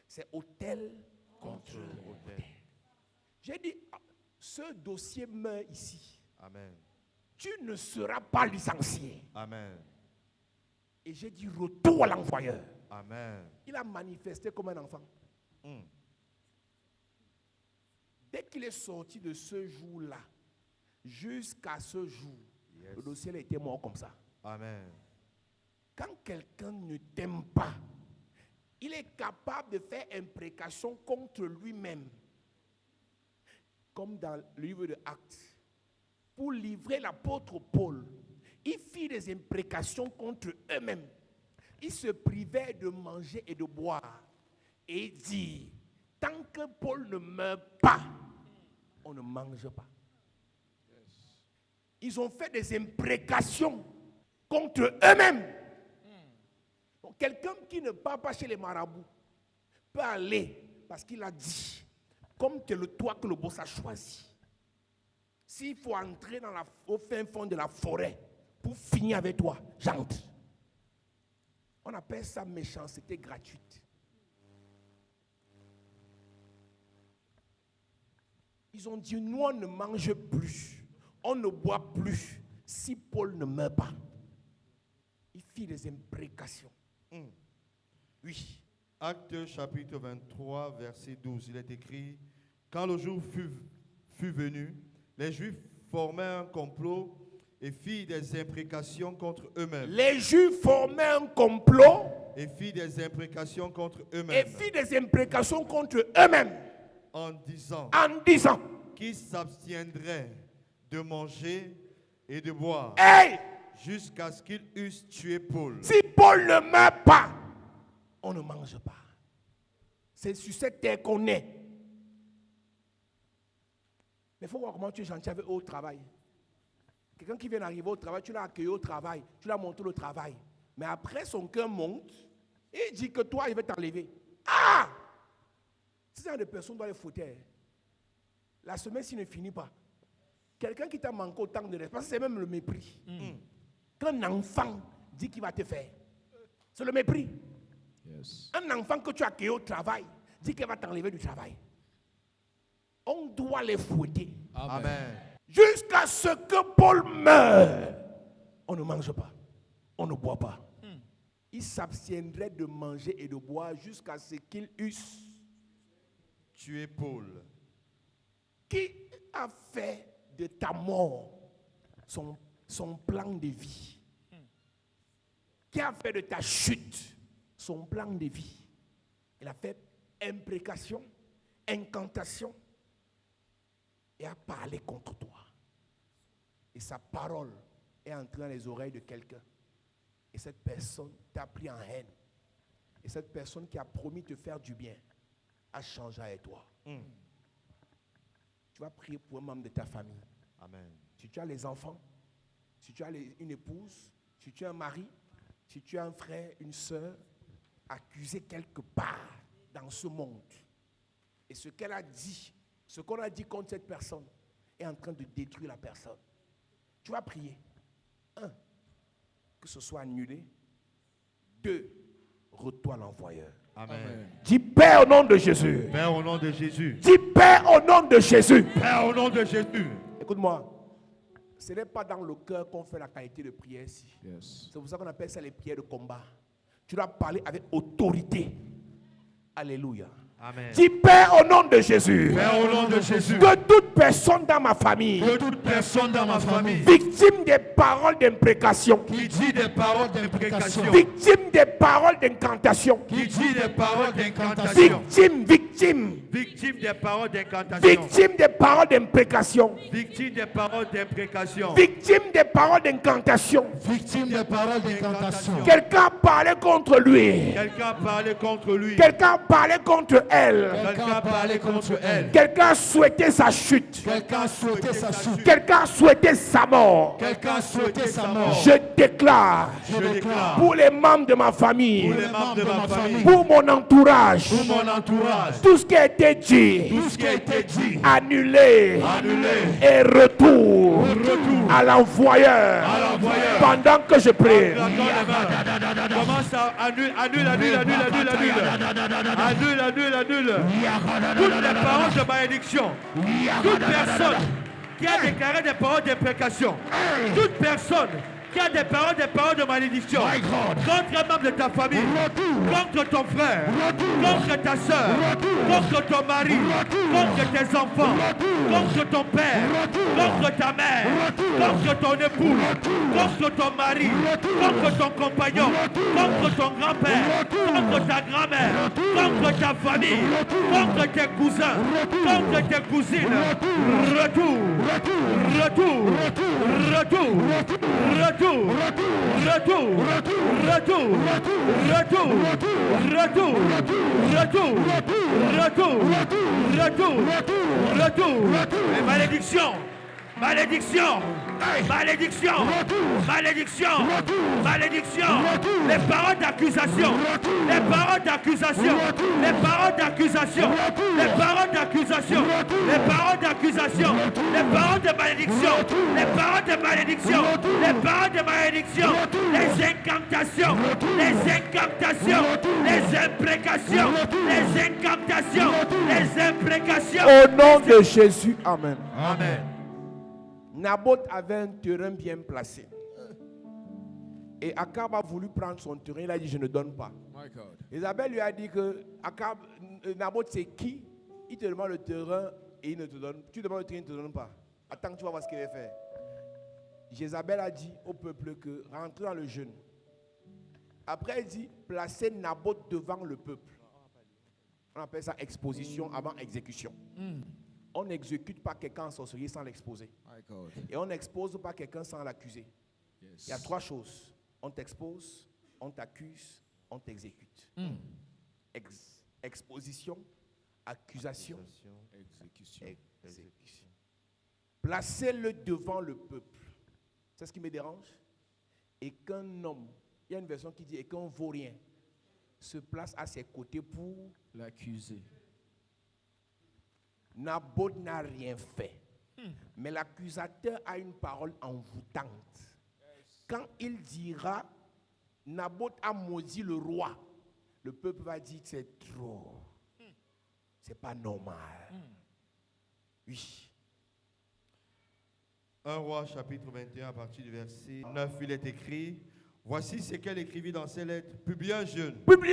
c'est autel contre autel. J'ai dit, ce dossier meurt ici. Amen. Tu ne seras pas licencié. Amen. Et j'ai dit, retour à l'envoyeur. Amen. Il a manifesté comme un enfant. Dès qu'il est sorti de ce jour-là, jusqu'à ce jour, Yes. le dossier a été mort comme ça. Amen. Quand quelqu'un ne t'aime pas, il est capable de faire imprécation contre lui-même. Comme dans le livre de Actes. Pour livrer l'apôtre Paul, il fit des imprécations contre eux-mêmes. Ils se privaient de manger et de boire. Et il dit, tant que Paul ne meurt pas, on ne mange pas. Ils ont fait des imprécations contre eux-mêmes. Donc, quelqu'un qui ne part pas chez les marabouts peut aller parce qu'il a dit, comme c'est le toit que le boss a choisi. S'il faut entrer au fin fond de la forêt pour finir avec toi, j'entre. On appelle ça méchanceté gratuite. Ils ont dit, nous on ne mange plus, on ne boit plus si Paul ne meurt pas. Il fit des imprécations. Oui. Actes chapitre 23, verset 12, il est écrit, quand le jour fut venu, les Juifs formaient un complot et firent des imprécations contre eux-mêmes. Les Juifs formaient un complot Et firent des imprécations contre et eux-mêmes. firent des imprécations contre eux-mêmes En disant qu'ils s'abstiendraient de manger et de boire hey, jusqu'à ce qu'ils eussent tué Paul. si Paul ne meurt pas, on ne mange pas. C'est sur cette terre qu'on est. Mais il faut voir comment tu es gentil avec eux au travail. Quelqu'un qui vient d'arriver au travail, tu l'as accueilli au travail, tu l'as montré le travail. Mais après, son cœur monte et il dit que toi, il va t'enlever. Ah! Ce genre de personnes doivent les foutre. la semaine-ci ne finit pas. Quelqu'un qui t'a manqué autant de respect, c'est même le mépris. Quand un enfant dit qu'il va te faire, c'est le mépris. Yes. Un enfant que tu as accueilli au travail dit qu'il va t'enlever du travail. On doit les fouetter. Amen. Jusqu'à ce que Paul meure. On ne mange pas. On ne boit pas. Il s'abstiendrait de manger et de boire jusqu'à ce qu'ils eussent tué Paul. Qui a fait de ta mort son plan de vie? Qui a fait de ta chute son plan de vie? Il a fait imprécation, incantation et a parlé contre toi. Et sa parole est entrée dans les oreilles de quelqu'un. Et cette personne t'a pris en haine. Et cette personne qui a promis te faire du bien a changé avec toi. Tu vas prier pour un membre de ta famille. Amen. Si tu as les enfants, si tu as une épouse, si tu as un mari, si tu as un frère, une soeur, accusé quelque part dans ce monde. Et ce qu'elle a dit, ce qu'on a dit contre cette personne est en train de détruire la personne. Tu vas prier. 1, que ce soit annulé. 2, retourne l'envoyeur. Amen. Dis Père au nom de Jésus. Père, au nom de Jésus. Dis Père au nom de Jésus. Père, au nom de Jésus. Écoute-moi. Ce n'est pas dans le cœur qu'on fait la qualité de prière ici. Yes. C'est pour ça qu'on appelle ça les prières de combat. Tu dois parler avec autorité. Alléluia. Amen. Dis Père au nom de Jésus. Père, au nom de Jésus. Que toute personne dans ma famille, Que toute personne dans ma famille victime des paroles d'imprécation, qui dit des paroles d'imprécation, victime des paroles d'incantation, qui dit des paroles d'incantation, victime victime des paroles d'incantation, victime des paroles d'imprécation, victime des paroles d'imprécation, victime des paroles d'incantation. Victime des paroles d'incantation. Quelqu'un parlait contre lui. quelqu'un a parlé contre lui, Quelqu'un parlait contre elle. quelqu'un a parlé contre elle, Quelqu'un souhaitait sa chute. Quelqu'un a souhaité sa chute. Quelqu'un souhaitait sa mort. Quelqu'un a souhaité sa mort. Je déclare je déclare pour les membres de ma famille, pour les membres de ma famille, pour mon entourage, pour mon entourage, tout ce qui a été dit, tout ce qui a été dit, annulé annulé, et retour à l'envoyeur à l'envoyeur. pendant que je prie. Commence à annule. Toutes les paroles de malédiction, toute personne qui a déclaré des paroles d'imprécation, toute personne qui a des paroles de malédiction contre un membre de ta famille, contre ton frère, contre ta soeur, contre ton mari, contre tes enfants, contre ton père, contre ta mère, contre ton époux, contre ton mari, contre ton compagnon, contre ton grand-père, contre ta grand-mère, contre ta famille, contre tes cousins, contre tes cousines. Retour. Et malédiction. Les paroles d'accusation, les paroles d'accusation, les paroles d'accusation, les paroles d'accusation, les paroles d'accusation, les paroles de malédiction, les paroles de malédiction, les paroles de malédiction, les incantations, les imprécations, les incantations, les imprécations. Au nom de Jésus, amen. Amen. Naboth avait un terrain bien placé. Et Akab a voulu prendre son terrain. Il a dit, je ne donne pas. My God. Isabelle lui a dit que Naboth c'est qui? Il te demande le terrain et il ne te donne. Tu demandes le terrain, il ne te donne pas. Attends que tu vas voir ce qu'il va faire. Jézabel a dit au peuple que rentre dans le jeûne. Après elle dit, placez Naboth devant le peuple. On appelle ça exposition avant exécution. On n'exécute pas quelqu'un en sorcellerie sans l'exposer. My God. Et on n'expose pas quelqu'un sans l'accuser. Yes. Il y a 3 choses. On t'expose, on t'accuse, on t'exécute. Exposition, accusation, exécution. Placez-le devant le peuple. C'est ce qui me dérange. Et qu'un homme, il y a une version qui dit, et qu'un vaurien se place à ses côtés pour L'accuser. Naboth n'a rien fait. Mais l'accusateur a une parole envoûtante. Quand il dira, Naboth a maudit le roi, le peuple va dire c'est trop. C'est pas normal. Oui. 1 Roi chapitre 21 à partir du verset 9, il est écrit: voici ce qu'elle écrivit dans ses lettres. Publiez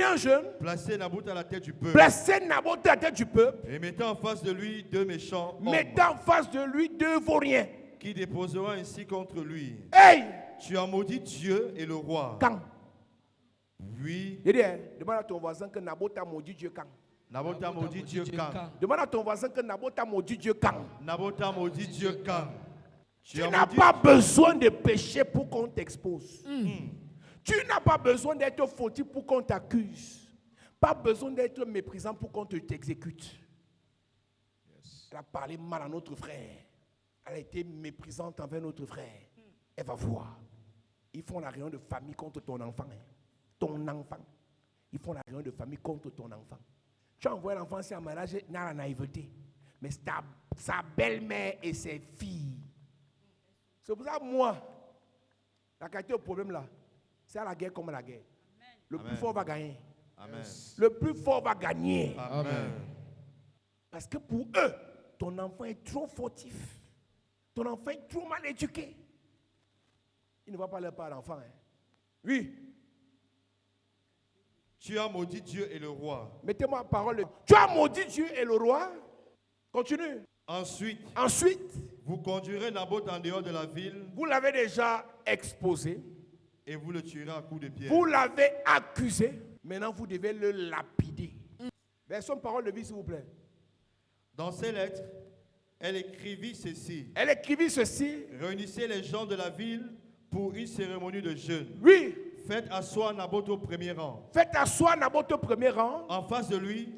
un jeune, placez Naboth à la tête du peuple, Placez Naboth à la tête du peuple. et mettez en face de lui 2 méchants hommes, Mettez en face de lui 2 vauriens. qui déposeront ainsi contre lui: Hey! tu as maudit Dieu et le roi. Quand? Oui, Il dit, demande à ton voisin que Naboth a maudit Dieu quand? Naboth a maudit Dieu quand? Demande à ton voisin que Naboth a maudit Dieu quand? Naboth a maudit Dieu quand? Tu n'as pas besoin de pécher pour qu'on t'expose. Tu n'as pas besoin d'être fautif pour qu'on t'accuse. Pas besoin d'être méprisant pour qu'on t'exécute. Elle a parlé mal à notre frère. Elle a été méprisante envers notre frère. Elle va voir. Ils font la réunion de famille contre ton enfant. Ton enfant. Ils font la réunion de famille contre ton enfant. Tu as envoyé l'enfant en mariage dans la naïveté. Mais sa belle-mère et ses filles. C'est pour ça que moi, la qualité au problème là, c'est à la guerre comme à la guerre. Le plus fort va gagner. Amen. Le plus fort va gagner. Amen. Parce que pour eux, ton enfant est trop fautif. Ton enfant est trop mal éduqué. Il ne va pas leur parler à l'enfant. Oui. Tu as maudit Dieu et le roi. Mettez-moi la parole. Tu as maudit Dieu et le roi. Continue. Ensuite, vous conduirez Naboth en dehors de la ville, vous l'avez déjà exposé. et vous le tuerez à coups de pierre. Vous l'avez accusé. Maintenant, vous devez le lapider. Version parole de vie, s'il vous plaît. Dans ses lettres, elle écrivit ceci: Elle écrivit ceci. réunissez les gens de la ville pour une cérémonie de jeûne. Oui. Faites asseoir Naboth au premier rang. Faites asseoir Naboth au premier rang. En face de lui,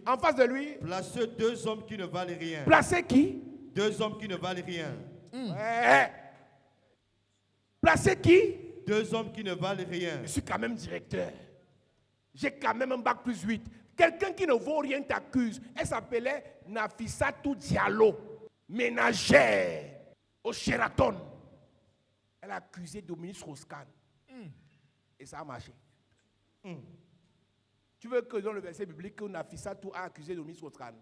Placez 2 hommes qui ne valent rien. Placez qui? 2 hommes qui ne valent rien. Placez qui? 2 hommes qui ne valent rien. Je suis quand même directeur. J'ai quand même un bac plus 8. Quelqu'un qui ne vaut rien t'accuse. Elle s'appelait Nafissatou Diallo, ménagère au Sheraton. Elle a accusé Dominique Strauss-Kahn. Et ça a marché. Tu veux que dans le verset biblique que Nafissatou a accusé Dominique Strauss-Kahn?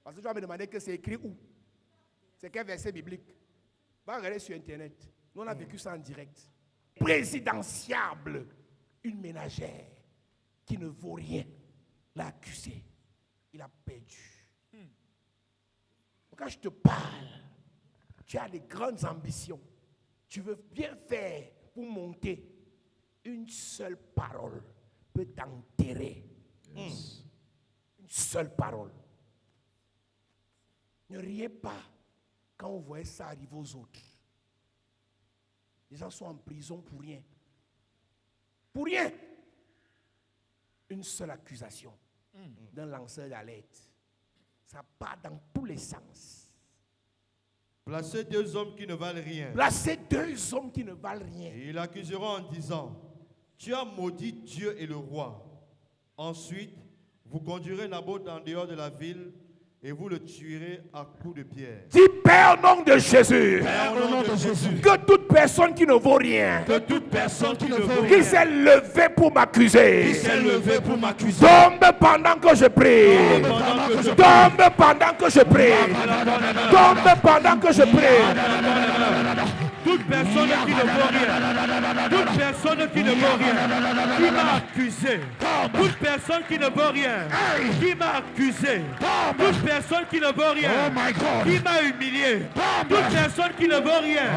Parce que tu vas me demander que c'est écrit où? C'est quel verset biblique? Va regarder sur Internet. Nous, on a vécu ça en direct. Présidentiable, une ménagère qui ne vaut rien l'a accusé. Il a perdu. Quand je te parle, tu as des grandes ambitions. Tu veux bien faire pour monter. Une seule parole peut t'enterrer. Une seule parole. Ne riez pas quand on voit ça arriver aux autres. Les gens sont en prison pour rien. Pour rien. Une seule accusation d'un lanceur d'alerte. Ça part dans tous les sens. Placez 2 hommes qui ne valent rien. Placez 2 hommes qui ne valent rien. Et ils l'accuseront en disant: tu as maudit Dieu et le roi. Ensuite, vous conduirez Naboth en dehors de la ville et vous le tuerez à coups de pierre. Dis Père au nom de Jésus. Père, au nom de Jésus, Que toute personne qui ne vaut rien, que toute personne qui ne veut qui rien, s'est levée pour m'accuser, qui s'est levé pour m'accuser, tombe pendant que je prie. Tombe pendant que je prie. Tombe pendant que je prie. Toute personne qui ne vaut rien, toute personne qui ne vaut rien, qui m'a accusé, toute personne qui ne vaut rien, qui m'a accusé, toute personne qui ne vaut rien, qui m'a humilié, toute personne qui ne vaut rien,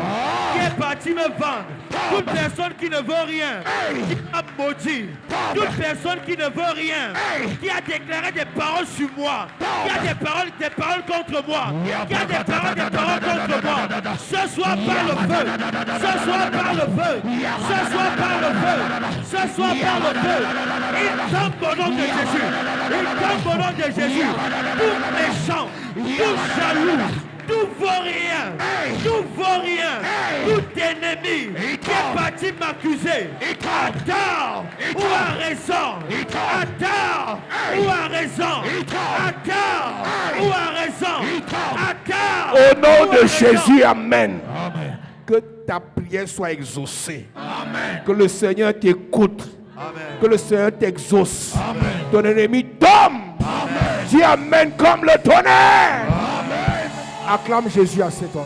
qui est partie me vendre, toute personne qui ne vaut rien, qui m'a maudit, toute personne qui ne vaut rien, qui a déclaré des paroles sur moi, qui a des paroles contre moi, qui a des paroles contre moi, ce soir par le feu. Ce soir par le feu, ce soir par le feu, ce soir par le feu, il tombe au nom de Jésus, il tombe au nom de Jésus, tout méchant, tout jaloux, tout vaurien, tout ennemi qui est parti m'accuser, à tort ou à raison, à tort ou à raison, à tort ou à raison, à tort Au nom ou de à raison. Jésus, Amen. Amen. Que ta prière soit exaucée. Que le Seigneur t'écoute. Amen. Que le Seigneur t'exauce. Amen. Ton ennemi tombe. Dis Amen comme le tonnerre. Acclame Jésus à cet homme.